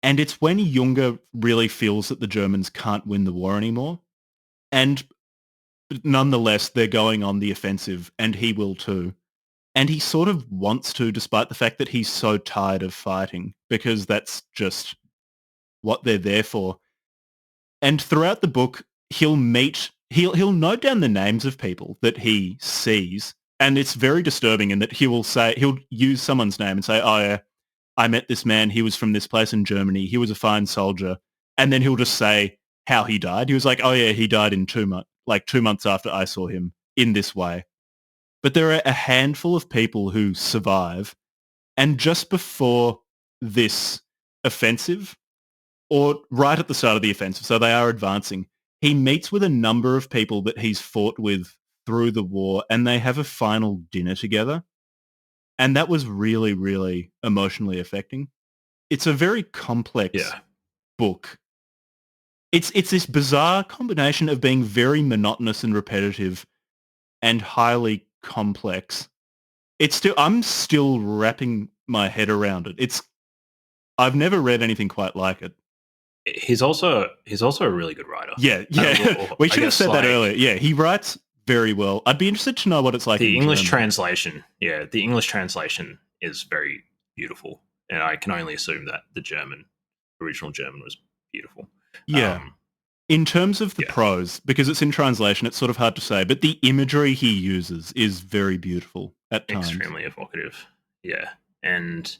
And it's when Jünger really feels that the Germans can't win the war anymore. And nonetheless, they're going on the offensive, and he will too. And he sort of wants to, despite the fact that he's so tired of fighting, because that's just what they're there for. And throughout the book, he'll note down the names of people that he sees, and it's very disturbing in that he'll use someone's name and say, "Oh yeah, I met this man. He was from this place in Germany. He was a fine soldier," and then he'll just say how he died. He was like, "Oh yeah, he died in 2 months, like 2 months after I saw him in this way." But there are a handful of people who survive, and just before this offensive, or right at the start of the offensive, so they are advancing, he meets with a number of people that he's fought with through the war, and they have a final dinner together. And that was really, really emotionally affecting. It's a very complex book. It's this bizarre combination of being very monotonous and repetitive and highly complex. I'm still wrapping my head around it. I've never read anything quite like it.
He's also a really good writer.
Yeah. We should have said that earlier. Yeah, he writes very well. I'd be interested to know what it's like
the
in
English
German.
translation. Yeah, the English translation is very beautiful, and I can only assume that the original German was beautiful.
Yeah. In terms of the prose, because it's in translation, it's sort of hard to say, but the imagery he uses is very beautiful at times.
Extremely evocative. Yeah. And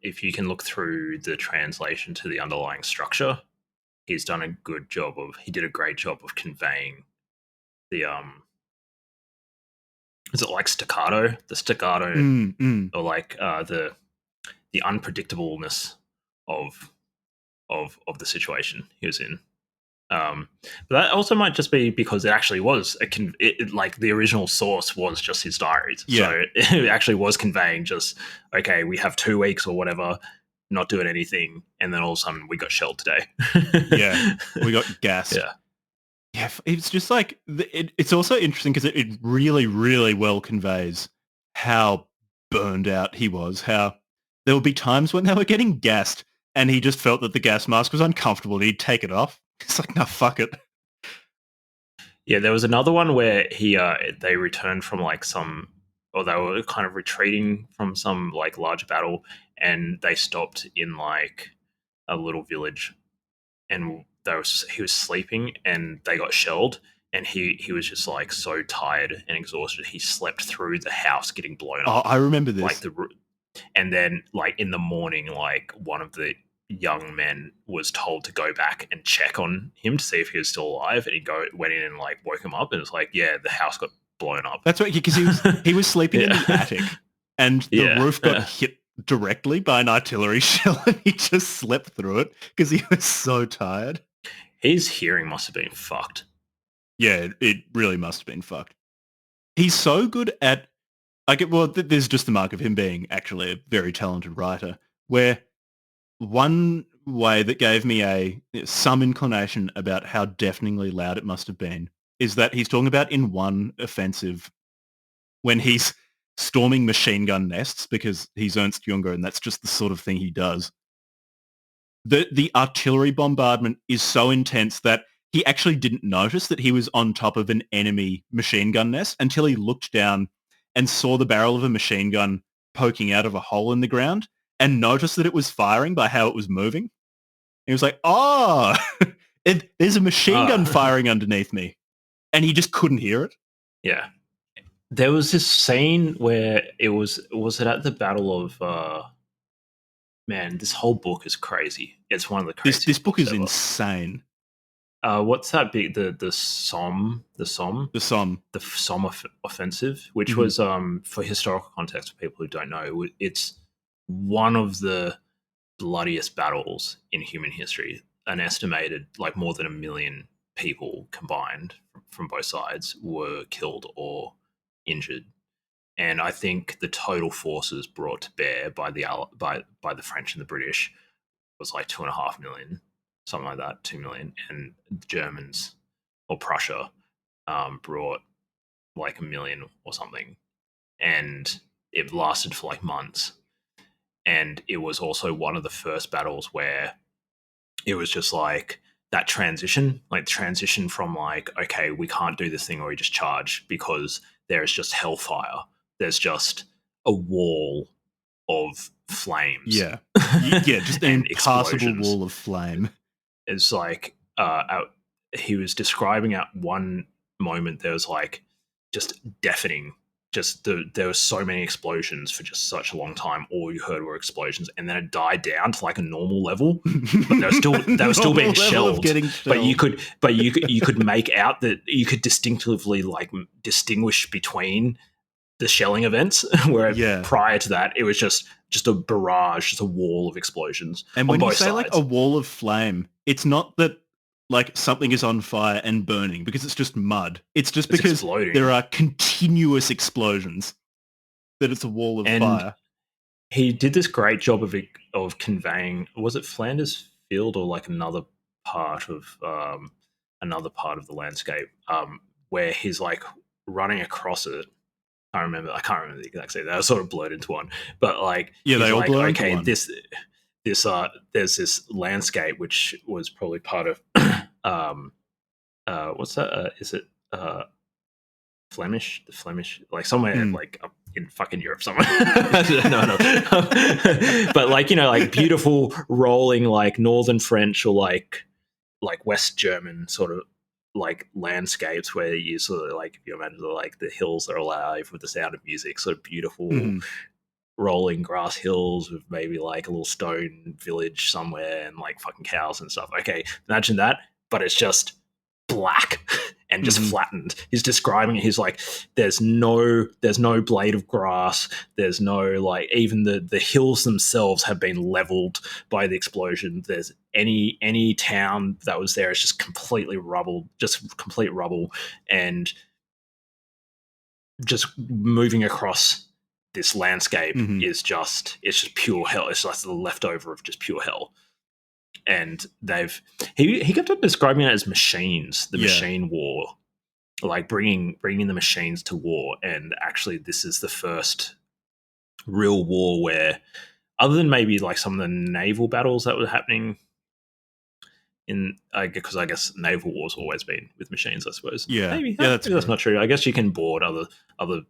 if you can look through the translation to the underlying structure, he did a great job of conveying the is it like staccato? The staccato or like the unpredictableness of the situation he was in. But that also might just be because it actually was like the original source was just his diaries.
Yeah.
So it actually was conveying just, okay, we have 2 weeks or whatever, not doing anything, and then all of a sudden we got shelled today.
Yeah, we got gassed. Yeah, it's just like, it's also interesting because it really, really well conveys how burned out he was, how there would be times when they were getting gassed and he just felt that the gas mask was uncomfortable and he'd take it off. It's like, no, fuck it.
Yeah, there was another one where they returned from like they were kind of retreating from some like large battle, and they stopped in like a little village, and he was sleeping, and they got shelled, and he was just like so tired and exhausted, he slept through the house getting blown up.
Oh, I remember this.
Like and then like in the morning, like one of the young men was told to go back and check on him to see if he was still alive, and went in and like woke him up, and it's like, yeah, the house got blown up.
That's right, because he was sleeping in the attic, and the roof got hit directly by an artillery shell, and he just slept through it because he was so tired.
His hearing must have been fucked.
Yeah, it really must have been fucked. He's so good at, there's just the mark of him being actually a very talented writer, where one way that gave me some inclination about how deafeningly loud it must have been is that he's talking about in one offensive when he's storming machine gun nests, because he's Ernst Jünger and that's just the sort of thing he does. The artillery bombardment is so intense that he actually didn't notice that he was on top of an enemy machine gun nest until he looked down and saw the barrel of a machine gun poking out of a hole in the ground and noticed that it was firing by how it was moving. He was like, oh, there's a machine gun firing underneath me. And he just couldn't hear it.
Yeah. There was this scene where was it at the Battle of... man, this whole book is crazy. It's one of the craziest.
This book is insane.
What's that big? The Somme offensive, which was for historical context for people who don't know, it's one of the bloodiest battles in human history. an estimated like more than 1 million people combined from both sides were killed or injured. And I think the total forces brought to bear by the French and the British was like 2.5 million, something like that, 2 million, and the Germans or Prussia brought like 1 million or something, and it lasted for like months. And it was also one of the first battles where it was just like that transition, like transition from like, okay, we can't do this thing or we just charge, because there's just hellfire. There's just a wall of flames.
Yeah. Yeah, just an
and
impassable
explosions.
wall of flame.
It's like he was describing at one moment there was like just deafening. There were so many explosions for just such a long time. All you heard were explosions, and then it died down to like a normal level. But they were still being shelled. But you could make out that you could distinctively like distinguish between the shelling events, where prior to that it was just a barrage, just a wall of explosions.
And when you say
sides.
like a wall of flame, it's not that like something is on fire and burning because it's just mud. It's just because exploding. There are continuous explosions that it's a wall of fire.
He did this great job of conveying, was it Flanders Field or like another part of the landscape, where he's like running across it. I can't remember the exact scene. They were sort of blurred into one. But like,
they all blur into one.
There's this landscape which was probably part of what's that? Is it Flemish? The Flemish, like somewhere like up in fucking Europe somewhere. no. But like, like beautiful rolling like northern French or like West German sort of like landscapes where you sort of like, if you imagine like the hills are alive with the sound of music, sort of beautiful rolling grass hills with maybe like a little stone village somewhere and like fucking cows and stuff. Okay, imagine that, but it's just black and just flattened. He's describing it. He's like, there's no blade of grass. There's no like, even the hills themselves have been leveled by the explosion. There's any town that was there is just completely rubble, just complete rubble, and just moving across this landscape is just pure hell. It's like the leftover of just pure hell. And he kept on describing it as machines, the machine war, like bringing the machines to war. And actually, this is the first real war where, other than maybe like some of the naval battles that were happening because I guess naval war's always been with machines, I suppose.
Yeah,
maybe
that's
not true. I guess you can board other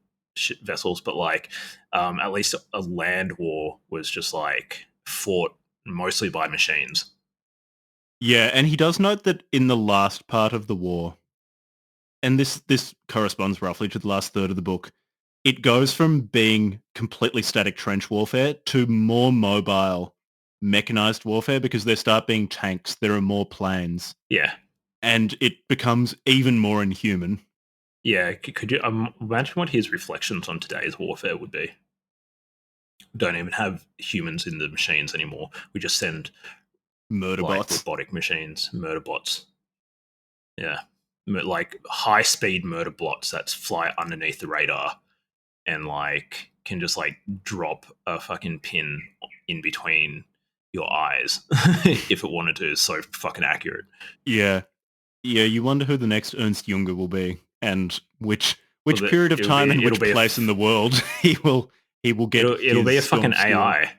vessels, but like at least a land war was just like fought mostly by machines.
Yeah, and he does note that in the last part of the war, and this corresponds roughly to the last third of the book, it goes from being completely static trench warfare to more mobile, mechanized warfare, because there start being tanks, there are more planes.
Yeah.
And it becomes even more inhuman.
Yeah, could you imagine what his reflections on today's warfare would be? We don't even have humans in the machines anymore. We just send
murder bots,
robotic machines, murder bots. Yeah, like high speed murder bots that fly underneath the radar and like can just like drop a fucking pin in between your eyes if it wanted to. It's so fucking accurate.
Yeah. You wonder who the next Ernst Jünger will be, and which period of time and which place in the world he will get.
It'll be a fucking AI.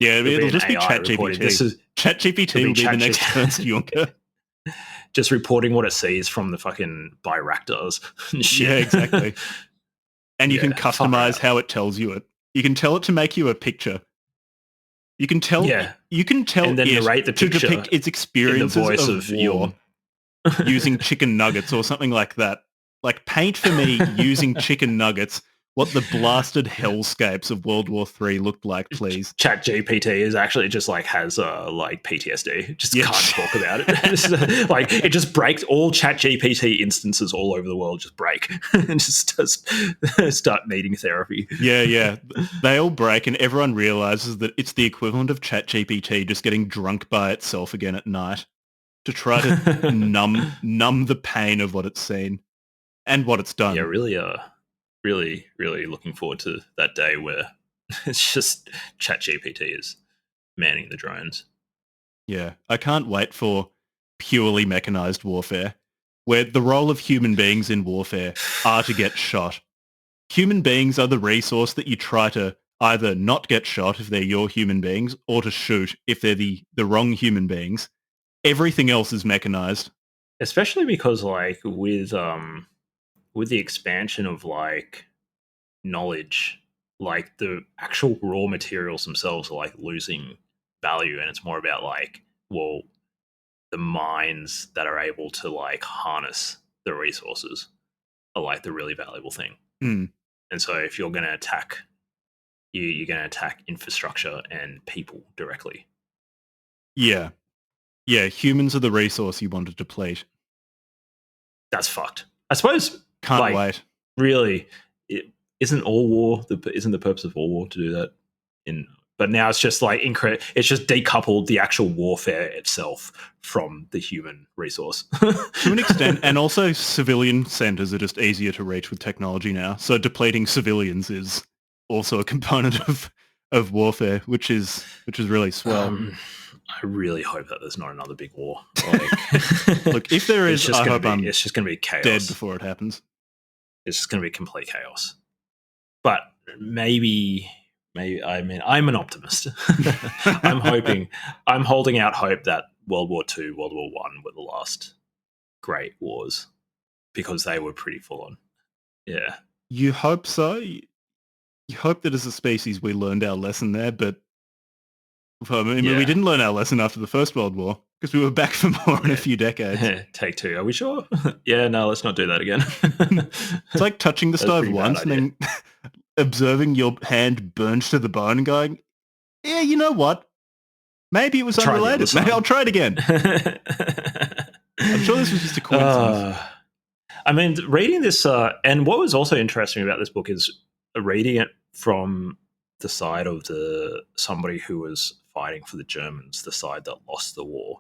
Yeah, it'll just be ChatGPT. ChatGPT will be the next Ernst Jünger.
Just reporting what it sees from the fucking bioreactors and shit.
Yeah, exactly. And you can customize how it tells you it. You can tell it to make you a picture. You can tell. Yeah. You can tell
and then
it
narrate the
to
picture
depict its experiences
in the voice
of war using chicken nuggets or something like that. Like, paint for me using chicken nuggets what the blasted hellscapes of World War III looked like, please.
ChatGPT is actually just like has like PTSD. Just can't talk about it. Like, it just breaks. All ChatGPT instances all over the world just break and just start needing therapy.
Yeah. They all break, and everyone realizes that it's the equivalent of ChatGPT just getting drunk by itself again at night. to try to numb the pain of what it's seen and what it's done.
Yeah, really looking forward to that day where it's just ChatGPT is manning the drones.
Yeah, I can't wait for purely mechanized warfare, where the role of human beings in warfare are to get shot. Human beings are the resource that you try to either not get shot if they're your human beings, or to shoot if they're the wrong human beings. Everything else is mechanized.
Especially because like with the expansion of like knowledge, like the actual raw materials themselves are like losing value, and it's more about like, well, the minds that are able to like harness the resources are like the really valuable thing.
Mm.
And so if you're going to attack, you're going to attack infrastructure and people directly.
Yeah. Yeah, humans are the resource you want to deplete.
That's fucked. I suppose.
Can't
like,
wait.
Really, isn't all war isn't the purpose of all war to do that? But now it's just like it's just decoupled the actual warfare itself from the human resource
to an extent, and also civilian centers are just easier to reach with technology now. So depleting civilians is also a component of warfare, which is really swell.
I really hope that there's not another big war. Like,
look, if there is, I hope
it's just going to be chaos.
Dead before it happens.
It's just going to be complete chaos. But maybe. I mean, I'm an optimist. I'm holding out hope that World War II, World War I were the last great wars, because they were pretty full on. Yeah.
You hope so. You hope that as a species we learned our lesson there, but I mean, we didn't learn our lesson after the First World War, because we were back for more in a few decades.
Take two. Are we sure? Yeah, no, let's not do that again.
It's like touching the stove once and then observing your hand burned to the bone and going, yeah, you know what? Maybe it was unrelated. Maybe I'll try it again. I'm sure this was just a coincidence.
I mean, reading this, and what was also interesting about this book is reading it from the side of somebody who was fighting for the Germans, the side that lost the war.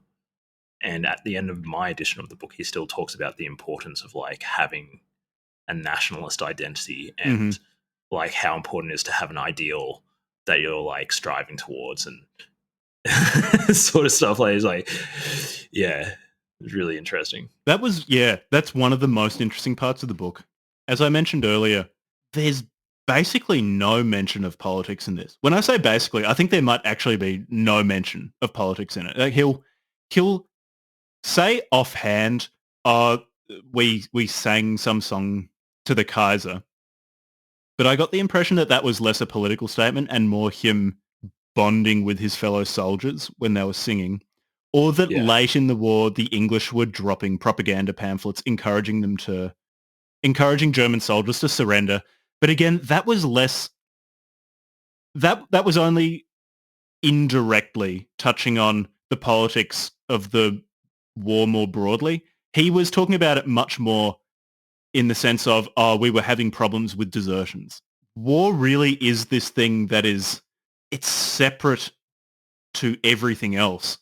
And at the end of my edition of the book, he still talks about the importance of like having a nationalist identity and like how important it is to have an ideal that you're like striving towards and sort of stuff. Like, it's like, yeah, it's really interesting.
That's one of the most interesting parts of the book. As I mentioned earlier, there's basically no mention of politics in this. When I say basically, I think there might actually be no mention of politics in it. Like he'll say offhand, we sang some song to the Kaiser. But I got the impression that was less a political statement and more him bonding with his fellow soldiers when they were singing. Or that late in the war, the English were dropping propaganda pamphlets encouraging German soldiers to surrender. But again, that was less... That was only indirectly touching on the politics of the war more broadly. He was talking about it much more in the sense of, we were having problems with desertions. War really is this thing that it's separate to everything else.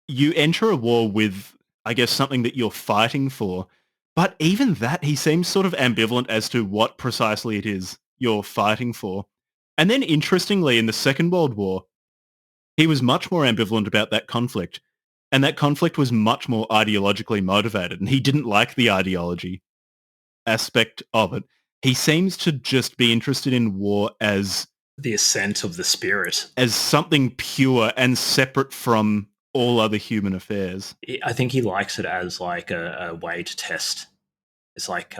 You enter a war with, I guess, something that you're fighting for, but even that, he seems sort of ambivalent as to what precisely it is you're fighting for. And then interestingly, in the Second World War, he was much more ambivalent about that conflict. And that conflict was much more ideologically motivated, and he didn't like the ideology aspect of it. He seems to just be interested in war as
the ascent of the spirit,
as something pure and separate from all other human affairs.
I think he likes it as like a way to test. It's like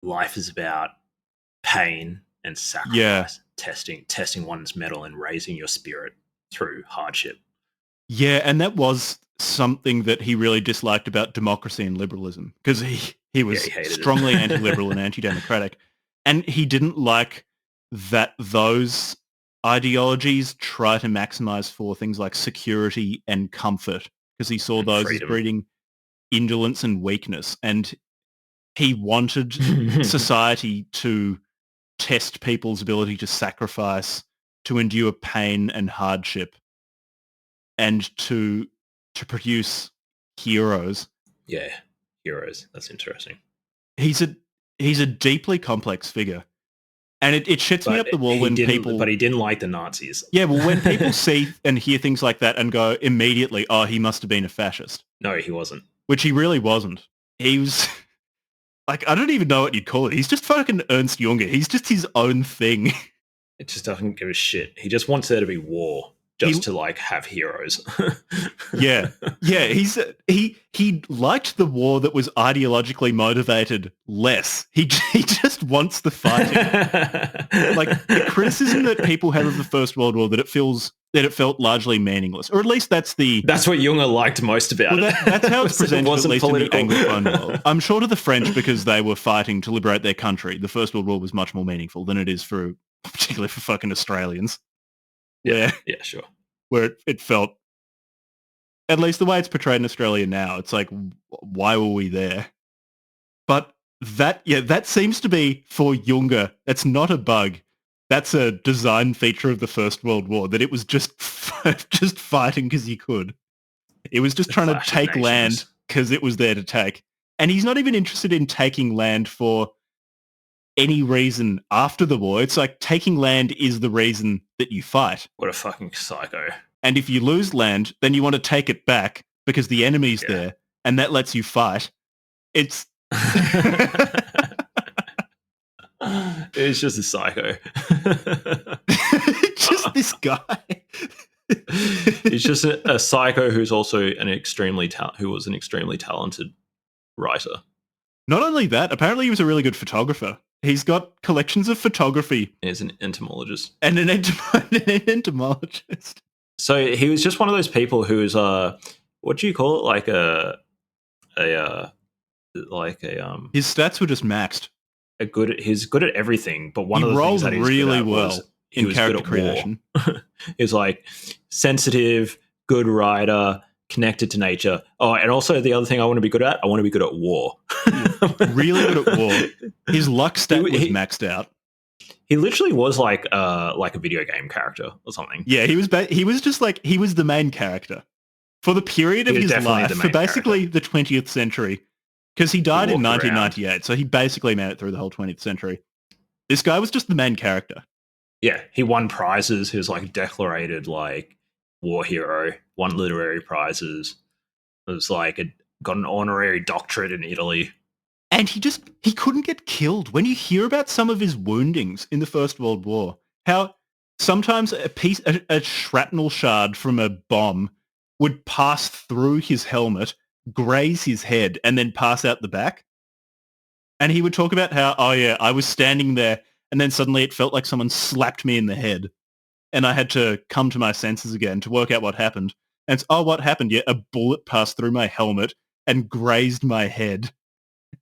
life is about pain and sacrifice, testing one's mettle and raising your spirit through hardship.
Yeah, and that was something that he really disliked about democracy and liberalism, because he was strongly anti-liberal and anti-democratic. And he didn't like that those ideologies try to maximize for things like security and comfort, because he saw those as breeding indolence and weakness. And he wanted society to test people's ability to sacrifice, to endure pain and hardship, and to to produce heroes.
Yeah, heroes. That's interesting.
He's a deeply complex figure. And it shits me up the wall when people...
But he didn't like the Nazis.
Yeah, well, when people see and hear things like that and go immediately, oh, he must have been a fascist.
No, he wasn't.
Which he really wasn't. He was... Like, I don't even know what you'd call it. He's just fucking Ernst Jünger. He's just his own thing.
It just doesn't give a shit. He just wants there to be war, just to like have heroes.
Yeah. He liked the war that was ideologically motivated less. He just wants the fighting. Like the criticism that people have of the First World War, that it felt largely meaningless, or at least that's what
Jünger liked most about it.
That's how it's presented, at least
political.
in the Anglophone world. I'm sure to the French, because they were fighting to liberate their country, the First World War was much more meaningful than it is particularly for fucking Australians.
Yeah, sure.
Where it felt, at least the way it's portrayed in Australia now, it's like, why were we there? But that seems to be for Jünger. That's not a bug. That's a design feature of the First World War, that it was just fighting because you could. It was just trying to take land because it was there to take. And he's not even interested in taking land for any reason after the war. It's like taking land is the reason that you fight.
What a fucking psycho.
And if you lose land, then you want to take it back because the enemy's there, and that lets you fight. It's...
It's just a psycho.
Just this guy.
He's just a psycho who's also an extremely talented writer.
Not only that, apparently he was a really good photographer. He's got collections of photography.
He's an entomologist.
And an entomologist.
So he was just one of those people who's what do you call it?
His stats were just maxed.
He's good at everything, but one
he
of the things that he's
really
good at
well
was
in character creation.
He's like sensitive, good writer, connected to nature. Oh, and also the other thing I want to be good at war.
Really good at war. His luck stat was maxed out.
He literally was like a video game character or something.
Yeah, he was the main character for the period of his life, for basically the 20th century, because he died in 1998, around. So he basically made it through the whole 20th century. This guy was just the main character.
Yeah, he won prizes. He was like decorated like war hero, won literary prizes. It was like got an honorary doctorate in Italy.
And he couldn't get killed. When you hear about some of his woundings in the First World War, how sometimes a shrapnel shard from a bomb would pass through his helmet, graze his head, and then pass out the back. And he would talk about how, oh yeah, I was standing there and then suddenly it felt like someone slapped me in the head. And I had to come to my senses again to work out what happened. And it's, oh, what happened? Yeah, a bullet passed through my helmet and grazed my head.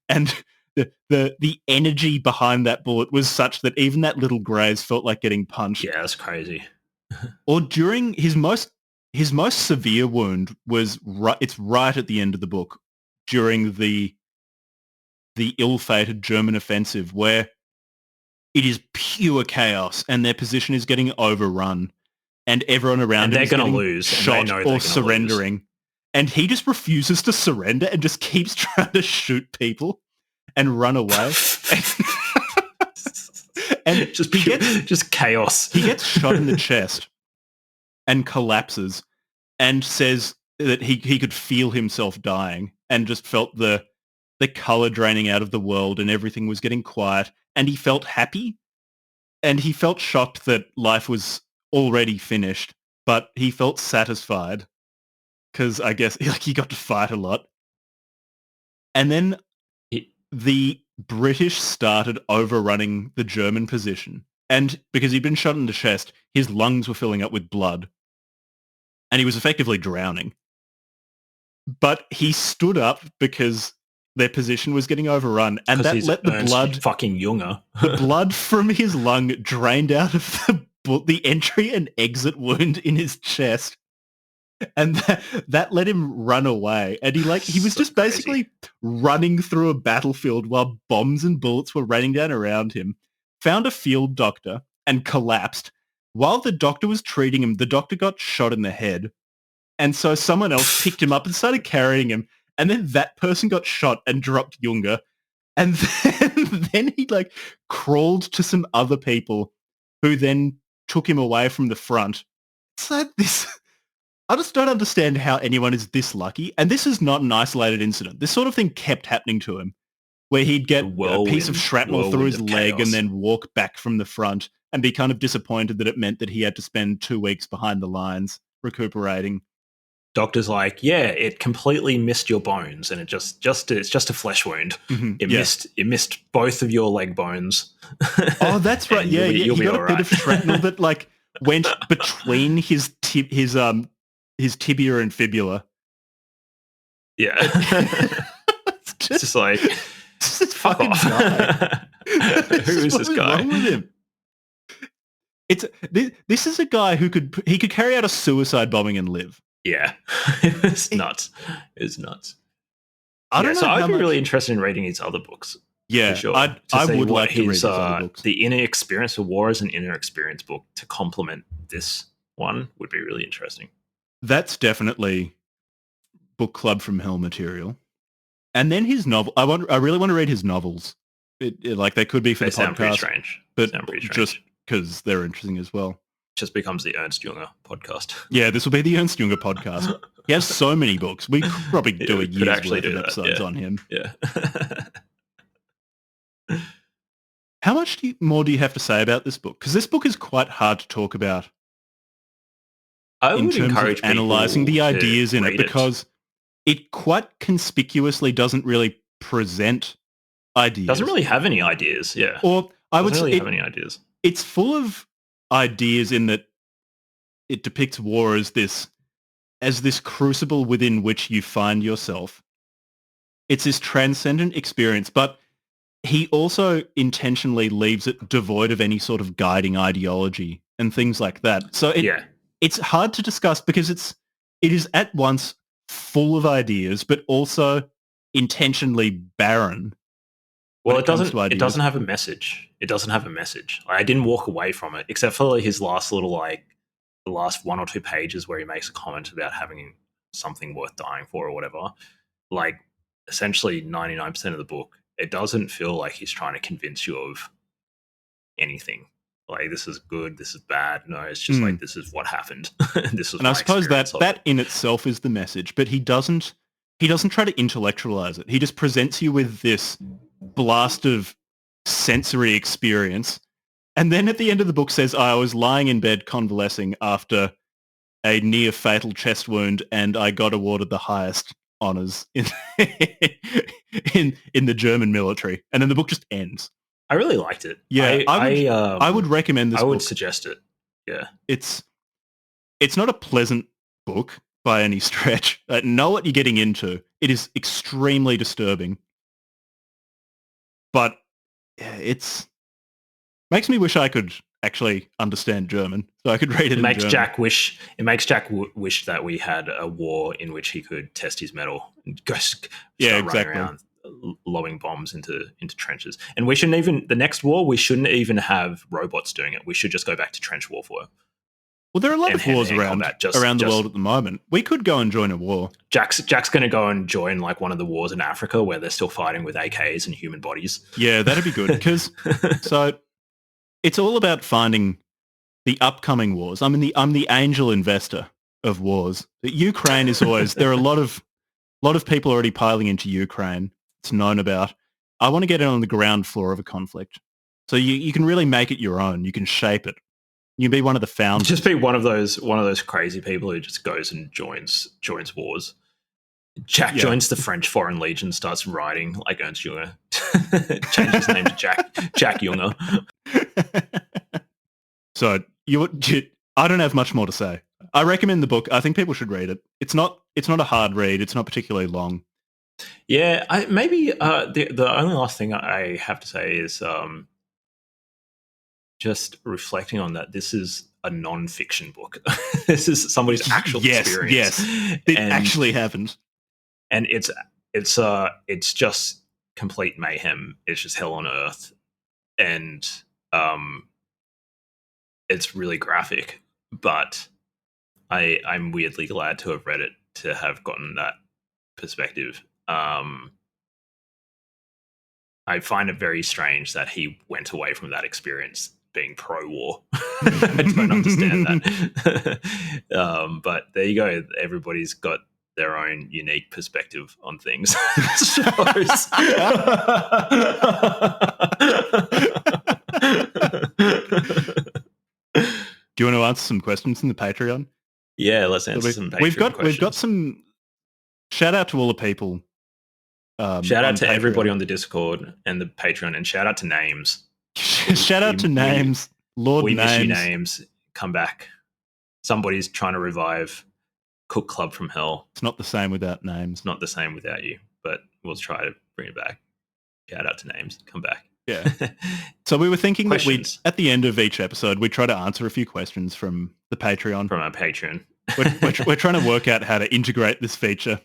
And the energy behind that bullet was such that even that little graze felt like getting punched.
Yeah, that's crazy.
Or during his most severe wound was it's right at the end of the book, during the ill-fated German offensive, where it is pure chaos and their position is getting overrun and everyone around them is getting
lose,
shot or surrendering. Lose. And he just refuses to surrender and just keeps trying to shoot people and run away. And
just chaos.
He gets shot in the chest and collapses and says that he could feel himself dying and just felt the color draining out of the world and everything was getting quiet, and he felt happy and he felt shocked that life was already finished, but he felt satisfied because I guess he got to fight a lot. And then the British started overrunning the German position, and because he'd been shot in the chest, his lungs were filling up with blood and he was effectively drowning. But he stood up because their position was getting overrun, and that let the blood...
fucking Jünger.
The blood from his lung drained out of the entry and exit wound in his chest. And that let him run away. And he was just basically running through a battlefield while bombs and bullets were raining down around him, found a field doctor and collapsed. While the doctor was treating him, the doctor got shot in the head And so someone else picked him up and started carrying him. And then that person got shot and dropped Jünger. And then he like crawled to some other people who then took him away from the front. It's like this. I just don't understand how anyone is this lucky. And this is not an isolated incident. This sort of thing kept happening to him, where he'd get a piece of shrapnel through his leg and then walk back from the front and be kind of disappointed that it meant that he had to spend 2 weeks behind the lines recuperating.
Doctor's like, yeah, it completely missed your bones, and it's just a flesh wound.
Mm-hmm.
It missed both of your leg bones.
Oh, that's right. Yeah,
you'll
he
be
got
all
a bit of shrapnel that like went between his tibia and fibula.
Yeah,
It's
just like
this fucking guy.
Who is this guy?
Wrong with him? This is a guy who could carry out a suicide bombing and live.
Yeah, it's nuts. It's nuts.
I don't know.
So I'd be really interested in reading his other books.
Yeah,
sure,
I would like to read his other books.
The Inner Experience of War as an Inner Experience book to complement this one would be really interesting.
That's definitely book club from hell material. And then his novel. I really want to read his novels. Like they could be for the
sound pretty
podcast,
strange.
but just because they're interesting as well.
Just becomes the Ernst Jünger podcast.
Yeah, this will be the Ernst Jünger podcast. He has so many books. We could probably do a year's worth of episodes on him.
Yeah.
How much more do you have to say about this book? Because this book is quite hard to talk about.
I
in
would
terms
encourage
of analyzing the ideas in it,
read
because it quite conspicuously doesn't really present ideas.
Doesn't really have any ideas. Yeah.
Or I would
doesn't
say
really have any ideas.
It's full of ideas in that it depicts war as this crucible within which you find yourself. It's this transcendent experience, but he also intentionally leaves it devoid of any sort of guiding ideology and things like that. So it's hard to discuss because it is at once full of ideas, but also intentionally barren.
Well, it doesn't have a message. It doesn't have a message. I didn't walk away from it, except for his last little, the last 1 or 2 pages where he makes a comment about having something worth dying for or whatever. Like, essentially 99% of the book, it doesn't feel like he's trying to convince you of anything. Like, this is good, this is bad. No, it's just like, this is what happened. This was
and I suppose that in itself is the message, but he doesn't try to intellectualize it. He just presents you with this blast of sensory experience. And then at the end of the book says, I was lying in bed convalescing after a near fatal chest wound, and I got awarded the highest honors in the German military. And then the book just ends.
I really liked it.
Yeah, I would recommend this book.
I would suggest it. Yeah.
It's not a pleasant book by any stretch. Know what you're getting into. It is extremely disturbing. But it's makes me wish I could actually understand German, so I could read it in German.
It makes Jack wish that we had a war in which he could test his mettle and running around lowering bombs into trenches. And we shouldn't even, the next war, we shouldn't even have robots doing it. We should just go back to trench warfare.
Well, there are a lot of wars around the world at the moment. We could go and join a war.
Jack's going to go and join like one of the wars in Africa where they're still fighting with AKs and human bodies.
Yeah, that'd be good. Because so it's all about finding the upcoming wars. I'm the angel investor of wars. Ukraine is always there are a lot of people already piling into Ukraine. It's known about. I want to get in on the ground floor of a conflict, so you can really make it your own. You can shape it. You can be one of the founders.
Just be one of those crazy people who just goes and joins wars. Jack joins the French Foreign Legion, starts writing like Ernst Jünger. Changes his name to Jack Jünger.
So I don't have much more to say. I recommend the book. I think people should read it. It's not a hard read. It's not particularly long.
Yeah, the only last thing I have to say is just reflecting on that. This is a non-fiction book. This is somebody's actual experience.
Yes, it actually happened.
And it's just complete mayhem. It's just hell on earth, and it's really graphic. But I'm weirdly glad to have read it to have gotten that perspective. I find it very strange that he went away from that experience being pro-war. I don't understand that. But there you go. Everybody's got their own unique perspective on things.
Do you want to answer some questions in the Patreon?
Yeah, let's answer some Patreon questions.
We've got some... Shout out to all the people.
Shout out to everybody on the Discord and the Patreon, and shout out to Names.
Shout out to Names. Lord
we
Names.
Miss you, Names. Come back. Somebody's trying to revive Cook Club from Hell.
It's not the same without Names.
It's not the same without you, but we'll try to bring it back. Shout out to Names. Come back.
Yeah. So we were thinking that at the end of each episode, we try to answer a few questions from the Patreon.
From our Patreon.
We're trying to work out how to integrate this feature.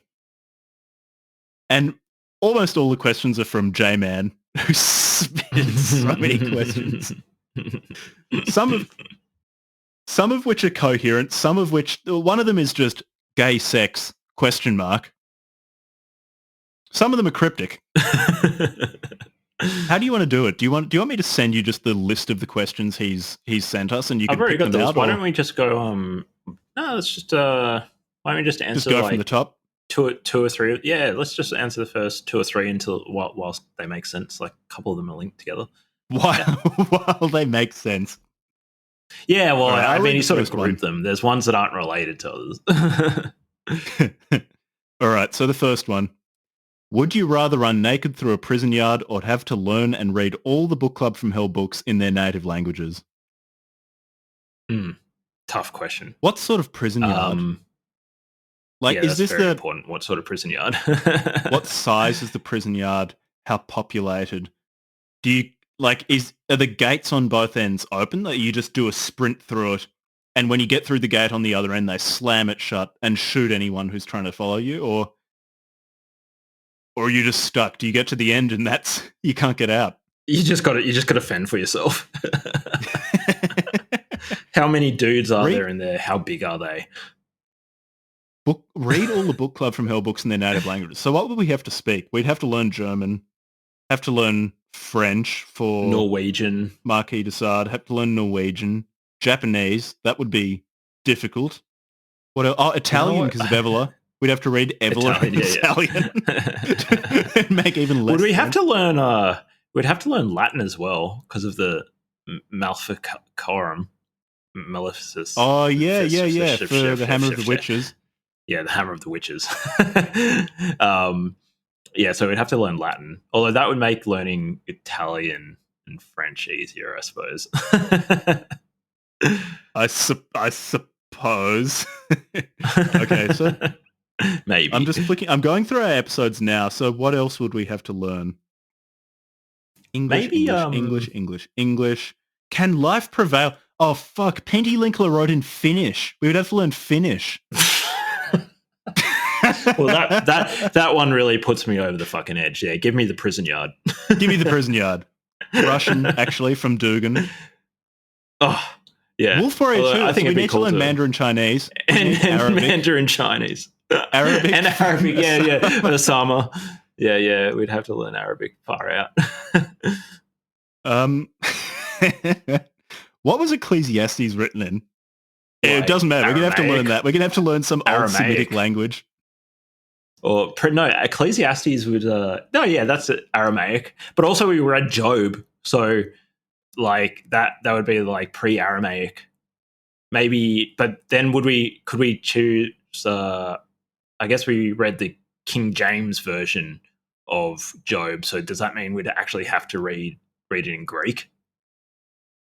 And almost all the questions are from J-Man, who spins so many questions. Some of which are coherent, some of which... One of them is just gay sex, ? Some of them are cryptic. How do you want to do it? Do you want me to send you just the list of the questions he's sent us, and you can pick them out?
Why don't we just go? No, let's just. Why don't we just answer?
Just go from the top.
Two or three. Yeah, let's just answer the first 2 or 3 until whilst they make sense. Like a couple of them are linked together.
While they make sense.
Yeah, well, right, I mean, you sort of group them. There's ones that aren't related to others.
All right. So the first one. Would you rather run naked through a prison yard or have to learn and read all the Book Club from Hell books in their native languages?
Tough question.
What sort of prison yard?
Is this very important? What sort of prison yard?
What size is the prison yard? How populated? Do you are the gates on both ends open that you just do a sprint through it, and when you get through the gate on the other end, they slam it shut and shoot anyone who's trying to follow you, or are you just stuck? Do you get to the end and you can't get out?
You just got to fend for yourself. How many dudes are there in there? How big are they?
Read all the Book Club from Hell books in their native languages. So what would we have to speak? We'd have to learn German, have to learn French for
Norwegian.
Marquis de Sade, have to learn Norwegian, Japanese. That would be difficult. Italian because of Evola. We'd have to read Evola in Italian. Make even less.
Would we have to learn? We'd have to learn Latin as well because of the Maleficarum, Maleficus.
Oh yeah, for the Hammer of the Witches.
Yeah, the Hammer of the Witches. Yeah, so we'd have to learn Latin. Although that would make learning Italian and French easier, I suppose.
I suppose. Okay, so
maybe.
I'm just flicking. I'm going through our episodes now. So what else would we have to learn? English. Can life prevail? Oh fuck! Penty Linkler wrote in Finnish. We would have to learn Finnish.
Well, that one really puts me over the fucking edge. Yeah, give me the prison yard.
Give me the prison yard. Russian, actually, from Dugan.
Oh, yeah.
Wolf Warrior 2. I think we need to learn Mandarin Chinese.
And Mandarin Chinese.
Arabic.
And Arabic, yeah. Osama. Yeah, we'd have to learn Arabic far out.
What was Ecclesiastes written in? It doesn't matter. We're going to have to learn that. We're going to have to learn some old Semitic language.
Or no, Ecclesiastes would. That's Aramaic. But also we read Job, so like that would be like pre-Aramaic, maybe. But then could we choose? I guess we read the King James version of Job. So does that mean we'd actually have to read it in Greek?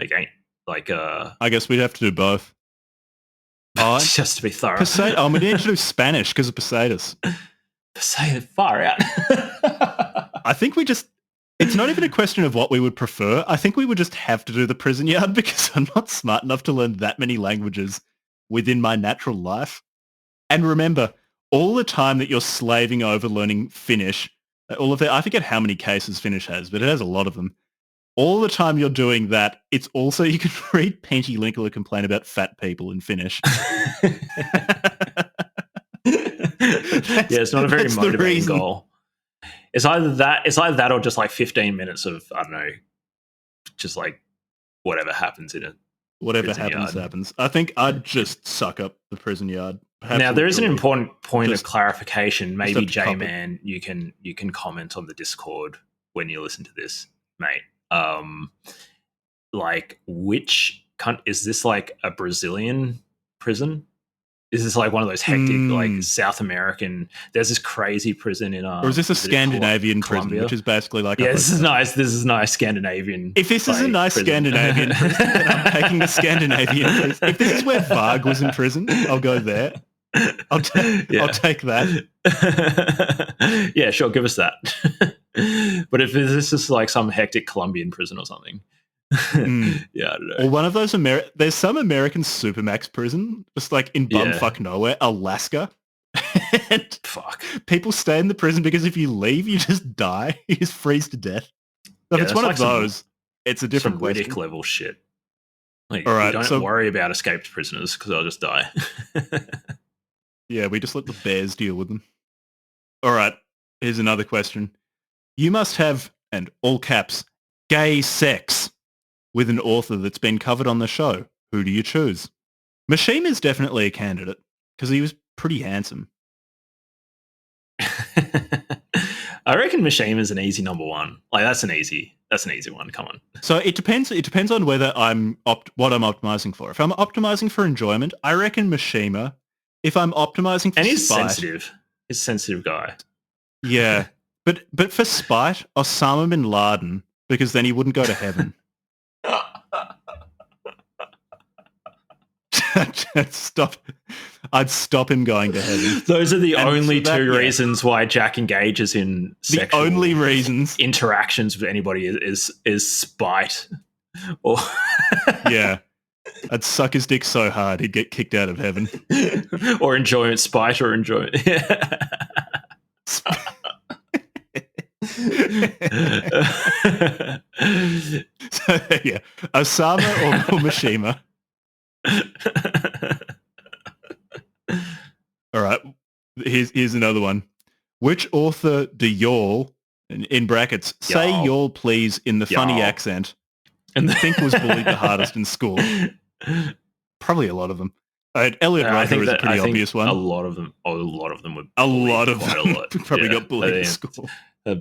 I guess we'd have to do both.
Just to be thorough.
We need to do Spanish because of Poseidus.
Poseidus, far out.
I think it's not even a question of what we would prefer. I think we would just have to do the prison yard because I'm not smart enough to learn that many languages within my natural life. And remember, all the time that you're slaving over learning Finnish, I forget how many cases Finnish has, but it has a lot of them. all the time you're doing that, it's also you can read Penty Linkler complain about fat people in Finnish.
It's not a very
that's the
motivating
reason.
goal. It's either that or just like 15 minutes of, I don't know, just like whatever happens in it.
Whatever
Prison
happens,
yard.
happens. I think I'd just suck up the prison yard. Perhaps
Now there is an
literally.
important point
Just-
of clarification. Maybe
have to cop it.
J-Man, you can comment on the Discord when you listen to this, mate. Like which is this, like a Brazilian prison? Is this like one of those hectic like South American? There's this crazy prison in
or is this a Scandinavian prison,
Colombia?
which is basically like
Yeah, this is nice. This is nice Scandinavian.
If this is a nice
prison.
Scandinavian prison, then I'm taking the Scandinavian prison. If this is where Varg was in prison, I'll go there. I'll take that.
Yeah, sure, give us that. But if this is like some hectic Colombian prison or something, yeah, I don't know.
Or one of those there's some American supermax prison, just like in bumfuck nowhere, Alaska. And
Fuck.
people stay in the prison because if you leave, you just die. You just freeze to death. So if
Yeah,
it's one
that's
of
like
those, it's a different
Some Riddick
question.
level shit. Like,
All right,
don't
so-
worry about escaped prisoners because I'll just die.
Yeah, we just let the bears deal with them. All right, here's another question. You must have, and all caps, gay sex with an author that's been covered on the show. Who do you choose? Mishima's definitely a candidate because he was pretty handsome.
I reckon Mishima's an easy number one. Like that's an easy one. Come on.
So it depends on whether what I'm optimizing for. If I'm optimizing for enjoyment, I reckon Mishima. If I'm optimizing for
And he's
spite,
sensitive. He's a sensitive guy.
yeah. But for spite, Osama bin Laden, because then he wouldn't go to heaven. I'd stop him going to heaven.
Those are the
And
only
so that-
two
yeah.
reasons why Jack engages in sexual
The only reasons.
interactions with anybody is spite. Or
Yeah. I'd suck his dick so hard he'd get kicked out of heaven.
or enjoyment, spite or enjoyment.
So yeah, Osama or Mishima. All right, here's another one. Which author do y'all, in brackets, say
Y'all.
y'all please in the funny
Y'all.
accent,
And
think was bullied the hardest in school? Probably a lot of them. Elliot
I
Rodger
think
is a
that
pretty
I think
obvious one.
A lot of them were
A
bullied
lot of
quite
them
a lot.
probably
Yeah.
got bullied in
Yeah.
school.
A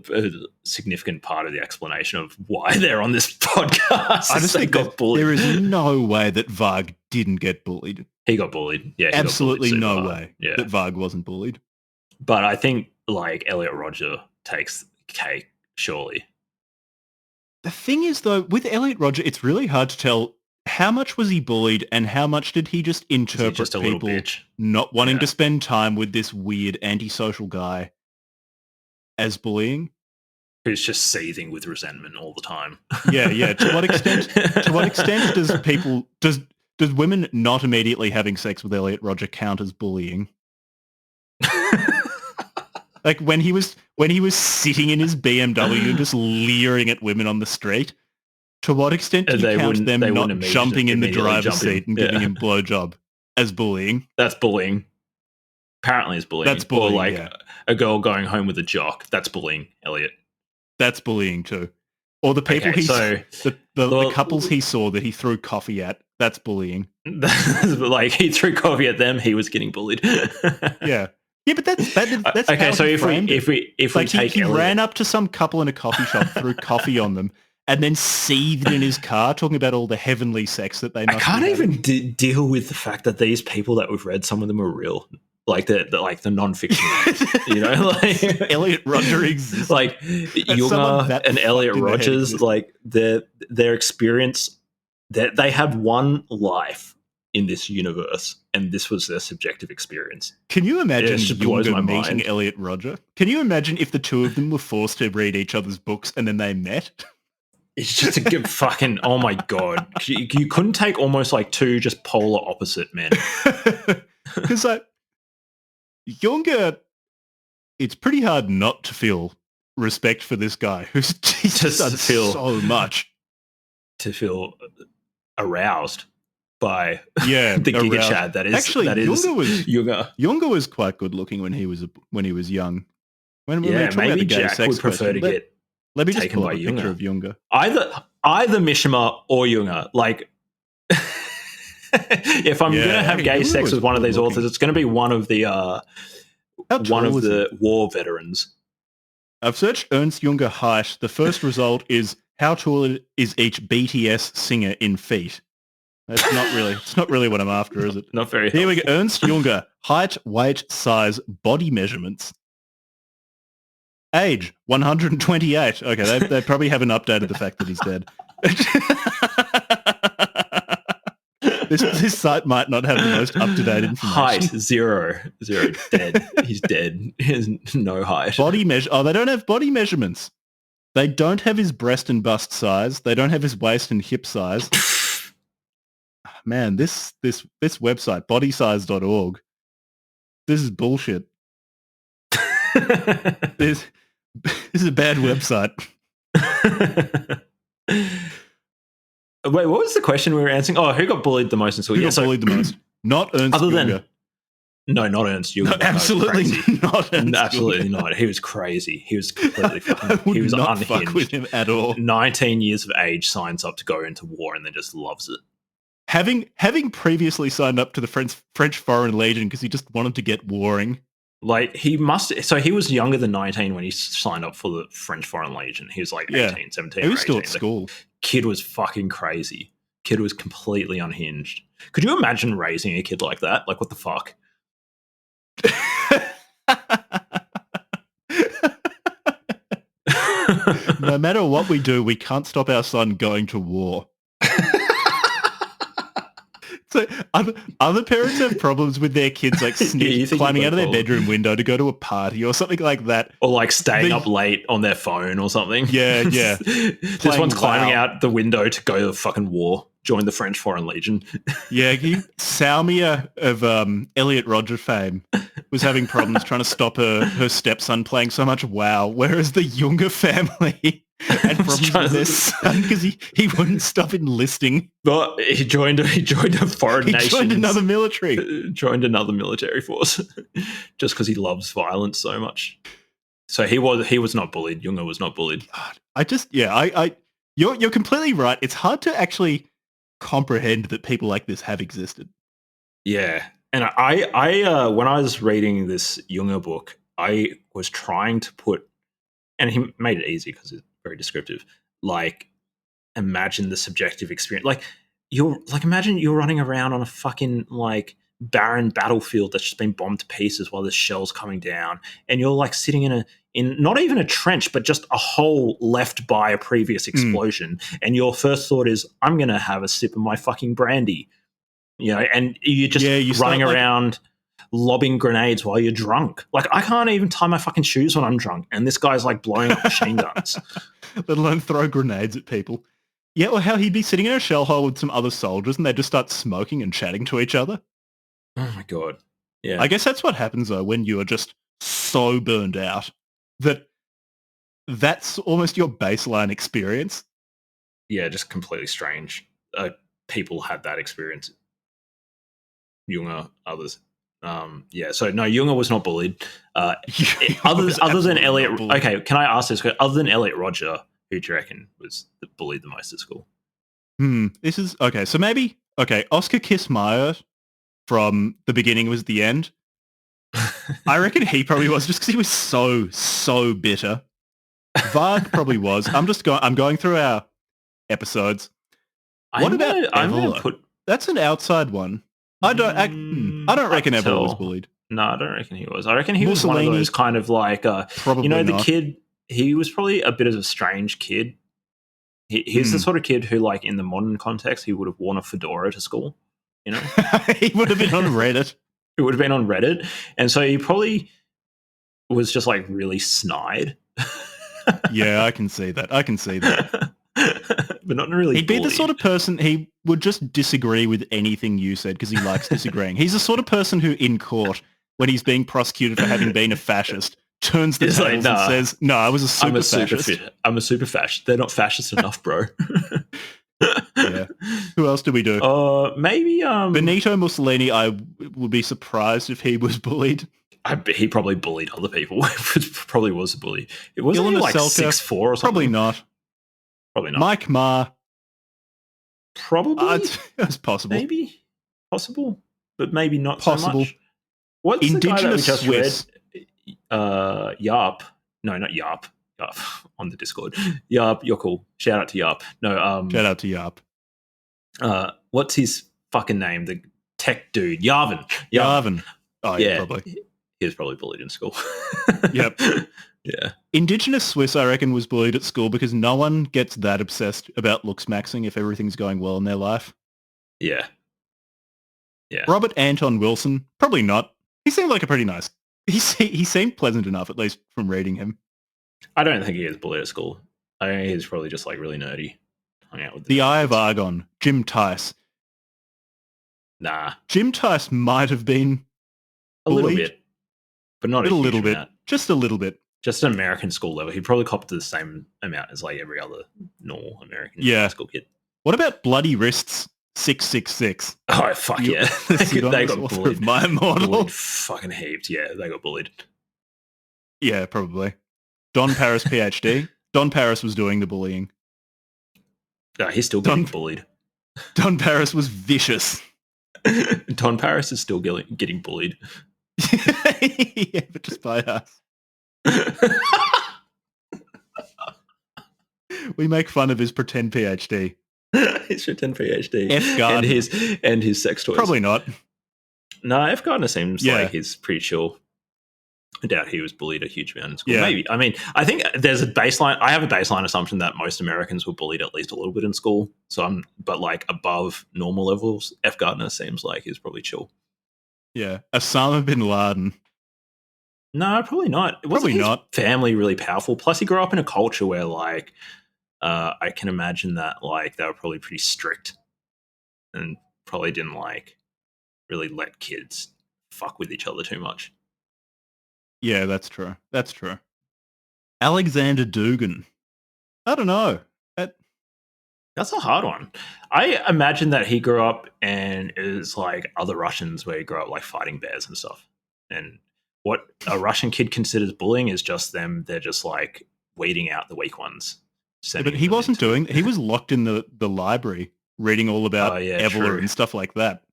significant part of the explanation of why they're on this podcast.
I
is
just
they
think
got
that
bullied.
there is no way that Varg didn't get bullied.
He got bullied. Yeah, he
Absolutely
got bullied
no
super hard.
way
Yeah,
that Varg wasn't bullied.
but I think like Elliot Rodger takes cake. Surely,
The thing is, though, with Elliot Rodger, it's really hard to tell how much was he bullied and how much did he just
is he
interpret
just a little
people
bitch?
not wanting
Yeah.
to spend time with this weird antisocial guy as bullying?
Who's just seething with resentment all the time?
Yeah. To what extent? To what extent does women not immediately having sex with Elliot Rodger count as bullying? Like when he was sitting in his BMW just leering at women on the street. To what extent do you
They
count
wouldn't-
them
they
not
wouldn't
jumping in the
immediately
driver's
jump in.
seat and
Yeah.
giving him blowjob as bullying?
That's bullying. Apparently, it's bullying.
That's bullying,
Or like
yeah.
a girl going home with a jock. That's bullying, Elliot.
That's bullying too. Or the people
Okay,
the couples he saw that he threw coffee at. That's bullying.
like he threw coffee at them. He was getting bullied.
Yeah, but that's
Okay,
how
so
he
if
framed it.
we
Like
take
he
Elliot,
ran up to some couple in a coffee shop, threw coffee on them, and then seethed in his car, talking about all the heavenly sex that they
I
must.
can't
be
even
having.
deal with the fact that these people that we've read, some of them are real, like the non-fiction ones, you know, like
Elliot Rodger exists.
like
someone
Jünger
that
and Elliot
fucked in the head
Rodgers,
exists.
like their experience, that they had one life in this universe, and this was their subjective experience.
Can you imagine
It just blows
Jünger
my
meeting
mind.
Elliot Rodger? Can you imagine if the two of them were forced to read each other's books and then they met?
It's just a good fucking, oh my god, you couldn't take almost like two just polar opposite men.
Because Jünger, it's pretty hard not to feel respect for this guy who's just done
feel-
so much.
to feel aroused by
Yeah,
the Giga
aroused.
Chad that is
Actually,
Jünger.
Jünger was quite good looking when he was young. When we were talking
maybe
about the gay
Jack
sex
would prefer
question,
to get
let me just
taken
pull up
by
a picture
Jünger.
of Jünger.
Either Mishima or Jünger. Like, if I'm gonna have gay
Jünger
sex
was
with one of these
good-looking.
authors, it's going to be one of the
How tall was he?
war veterans.
I've searched Ernst Jünger height. The first result is how tall is each BTS singer in feet. That's not really. It's not really what I'm after, is it?
Not very.
Here we go.
helpful.
Ernst Jünger: height, weight, size, body measurements. Age 128. Okay, they probably haven't updated the fact that he's dead. This site might not have the most up-to-date information.
Height 0. Dead. He's dead. He has no height.
Body measure. Oh, they don't have body measurements. They don't have his breast and bust size. They don't have his waist and hip size. Man, this website, bodysize.org, this is bullshit. This is a bad website.
Wait, what was the question we were answering? Oh, who got bullied the most in school?
Who got bullied the most? Not Ernst Jünger.
No, not Ernst Jünger.
No, absolutely not.
Absolutely not. He was crazy. He was completely fucking.
He
was
not
unhinged.
Fuck with him at all.
19 years of age, signs up to go into war, and then just loves it.
Having previously signed up to the French Foreign Legion because he just wanted to get warring.
Like, he must. So he was younger than 19 when he signed up for the French Foreign Legion. He was like 18, 17.
He was still
18.
at school.
The kid was fucking crazy. Kid was completely unhinged. Could you imagine raising a kid like that? Like, what the fuck?
No matter what we do, we can't stop our son going to war. So other parents have problems with their kids like climbing out of their bedroom window to go to a party or something like that.
Or like staying up late on their phone or something.
Yeah.
This one's climbing out the window to go to the fucking war. Join the French Foreign Legion.
Yeah, Salmia of Elliot Rodger fame was having problems trying to stop her stepson playing so much WoW, whereas the Jünger family had problems with their son because he wouldn't stop enlisting.
But he joined a foreign nation.
He joined another military.
Joined another military force just because he loves violence so much. So he was not bullied. Jünger was not bullied.
You're completely right. It's hard to actually comprehend that people like this have existed.
Yeah. And I when I was reading this Jünger book, I was trying to put, and he made it easy because it's very descriptive, like, imagine the subjective experience. Imagine you're running around on a fucking like barren battlefield that's just been bombed to pieces while there's shells coming down, and you're like sitting in not even a trench, but just a hole left by a previous explosion, and your first thought is, I'm gonna have a sip of my fucking brandy, and you're just running around lobbing grenades while you're drunk. Like, I can't even tie my fucking shoes when I'm drunk, and this guy's like blowing up machine guns.
Let alone throw grenades at people. Yeah, or how he'd be sitting in a shell hole with some other soldiers and they'd just start smoking and chatting to each other.
Oh my God. Yeah.
I guess that's what happens though when you are just so burned out that's almost your baseline experience.
Yeah, just completely strange. People had that experience. Jünger, others. So no, Jünger was not bullied. Other than Elliot. Okay, can I ask this? Other than Elliot Rodger, who do you reckon was bullied the most at school?
This is okay. So maybe Oscar Kissmeyer from the beginning was the end. I reckon he probably was, just because he was so bitter. Varg probably was. I'm going through our episodes. What about Evel? That's an outside one. I don't reckon Evel was bullied.
No, I don't reckon he was. I reckon he was one of those kind of like, probably the not. Kid. He was probably a bit of a strange kid. He's the sort of kid who, like, in the modern context, he would have worn a fedora to school.
He would have been on Reddit.
It would have been on Reddit, and so he probably was just like really snide.
Yeah, I can see that.
But not really.
He'd be the sort of person, he would just disagree with anything you said because he likes disagreeing. He's the sort of person who, in court, when he's being prosecuted for having been a fascist, turns the tables and says, "No, I was a super fascist.
I'm a super fascist. They're not fascist enough, bro."
Yeah. Who else do we do?
Maybe
Benito Mussolini, I would be surprised if he was bullied.
he probably bullied other people. Probably was a bully. It wasn't he
Ilona
like
Selke,
6'4" or something.
Probably not.
Probably not.
Mike Ma.
Probably.
It's possible.
Maybe possible, but maybe not
Possible.
so much. What's
Indigenous
the guy that we just
Swiss.
read? Yarp. No, not Yarp. Yarp on the Discord. Yarp, you're cool. Shout out to Yarp. No,
Shout out to Yarp.
what's his fucking name? The tech dude, Yarvin.
Yarvin. Oh yeah,
Yeah.
probably.
He was probably bullied in school.
Yep.
Yeah.
Indigenous Swiss, I reckon, was bullied at school because no one gets that obsessed about looks maxing if everything's going well in their life.
Yeah. Yeah.
Robert Anton Wilson, probably not. He seemed like a pretty nice. He seemed pleasant enough, at least from reading him.
I don't think he was bullied at school. I think he's probably just like really nerdy. Hung out with
The Eye of Argon, Jim Tice.
Nah.
Jim Tice might have been
A little
bullied.
bit. But not
a
a huge
little bit.
amount.
Just a little bit.
Just an American school level. He probably copped the same amount as like every other normal American
Yeah.
high school kid.
What about Bloody Wrists 666?
Oh, fuck yeah. They got bullied.
My immortal.
Bullied fucking heaps. Yeah, they got bullied.
Yeah, probably. Don Paris, PhD. Don Paris was doing the bullying.
He's still getting bullied.
Don Paris was vicious.
Don Paris is still getting bullied.
Yeah, but just by us. We make fun of his pretend PhD.
His pretend PhD.
F. Gardner.
And his sex toys.
Probably not.
No, F. Gardner seems like he's pretty chill. I doubt he was bullied a huge amount in school.
Yeah.
Maybe. I mean, I think there's a baseline. I have a baseline assumption that most Americans were bullied at least a little bit in school. But like above normal levels, F. Gardner seems like he's probably chill.
Yeah. Osama bin Laden.
No, probably not.
Probably not.
Family really powerful. Plus, he grew up in a culture where, like, I can imagine that, like, they were probably pretty strict and probably didn't like really let kids fuck with each other too much.
Yeah, that's true. That's true. Alexander Dugin. I don't know.
That's a hard one. I imagine that he grew up and is like other Russians where he grew up like fighting bears and stuff. And what a Russian kid considers bullying is just them. They're just like weeding out the weak ones.
But he wasn't doing. He was locked in the library reading all about Evelyn and stuff like that.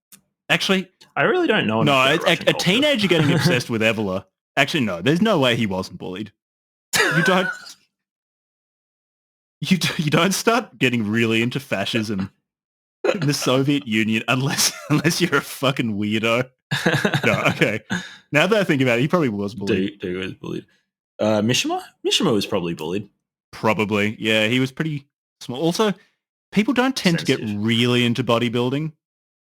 Actually,
I really don't know.
No, a teenager getting obsessed with Evelyn. Actually, no. There's no way he wasn't bullied. You don't. You don't start getting really into fascism in the Soviet Union unless you're a fucking weirdo. No, okay. Now that I think about it, he probably was bullied.
He was bullied. Mishima? Mishima was probably bullied.
Probably, yeah. He was pretty small. Also, people don't tend to get really into bodybuilding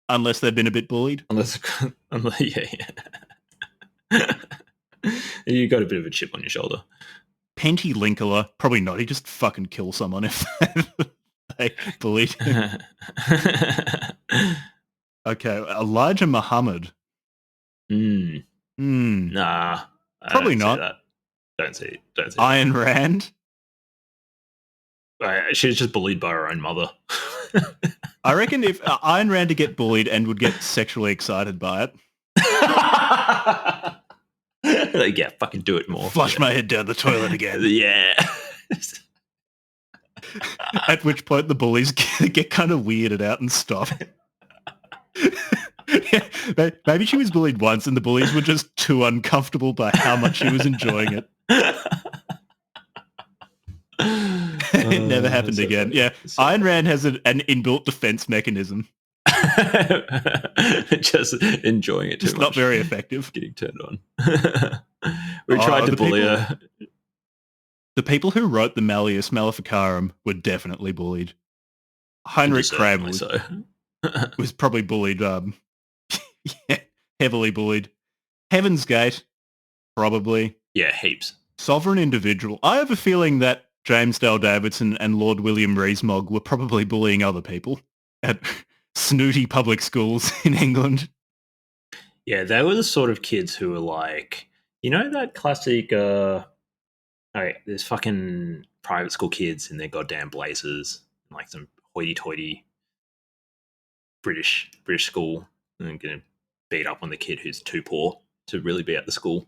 unless they've been a bit bullied.
Unless yeah. You got a bit of a chip on your shoulder.
Penty Linkler, probably not. He just fucking kill someone if they bullied him. Okay, Elijah Muhammad.
Nah.
Probably not.
Don't see it.
Ayn Rand.
She was just bullied by her own mother.
I reckon if Ayn Rand to get bullied and would get sexually excited by it.
Like, yeah, fucking do it more.
Flush my head down the toilet again.
Yeah.
At which point the bullies get kind of weirded out and stop. Yeah, maybe she was bullied once and the bullies were just too uncomfortable by how much she was enjoying it. It never happened again. Funny. Yeah, Ayn Rand has an inbuilt defense mechanism.
Just enjoying it too much.
Not very effective.
Getting turned on. We tried to bully her.
The people who wrote the Malleus Maleficarum were definitely bullied. Heinrich Kramer was probably bullied, yeah, heavily bullied. Heaven's Gate, probably.
Yeah, heaps.
Sovereign Individual. I have a feeling that James Dale Davidson and Lord William Rees-Mogg were probably bullying other people at snooty public schools in England.
Yeah, they were the sort of kids who were like, you know that classic, there's fucking private school kids in their goddamn blazers, like some hoity-toity British school and going to beat up on the kid who's too poor to really be at the school.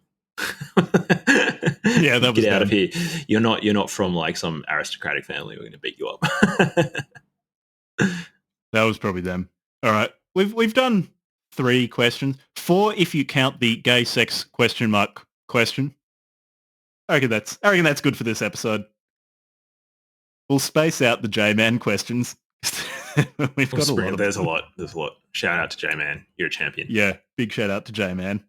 Yeah, that was
get out
them.
of here. You're not from like some aristocratic family. We're going to beat you up.
That was probably them. All right, we've done 3 questions, 4 if you count the gay sex question. I reckon that's good for this episode. We'll space out the J-Man questions. We've got a lot of
There's
them.
a lot. Shout out to J-Man. You're a champion.
Yeah, big shout out to J-Man.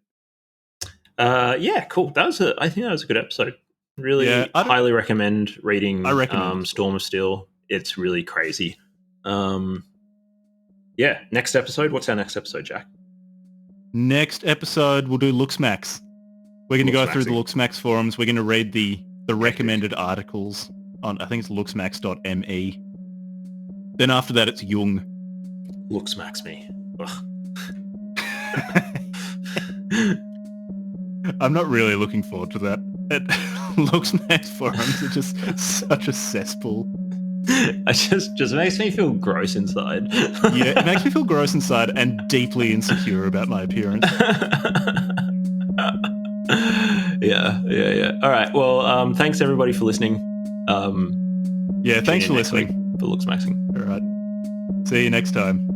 Yeah, cool. I think that was a good episode. Really highly recommend reading Storm of Steel. It's really crazy. Yeah, next episode. What's our next episode, Jack?
Next episode, we'll do Looksmax. We're going to go through the Looksmax forums. We're going to read the recommended articles on, I think it's looksmax.me. Then after that, it's Jung.
Looksmax me.
I'm not really looking forward to that. Looksmax forums are just such a cesspool.
It just makes me feel gross inside.
Yeah, it makes me feel gross inside and deeply insecure about my appearance.
Yeah. All right. Well, thanks everybody for listening.
Yeah, thanks for listening.
For Looksmaxing.
All right. See you next time.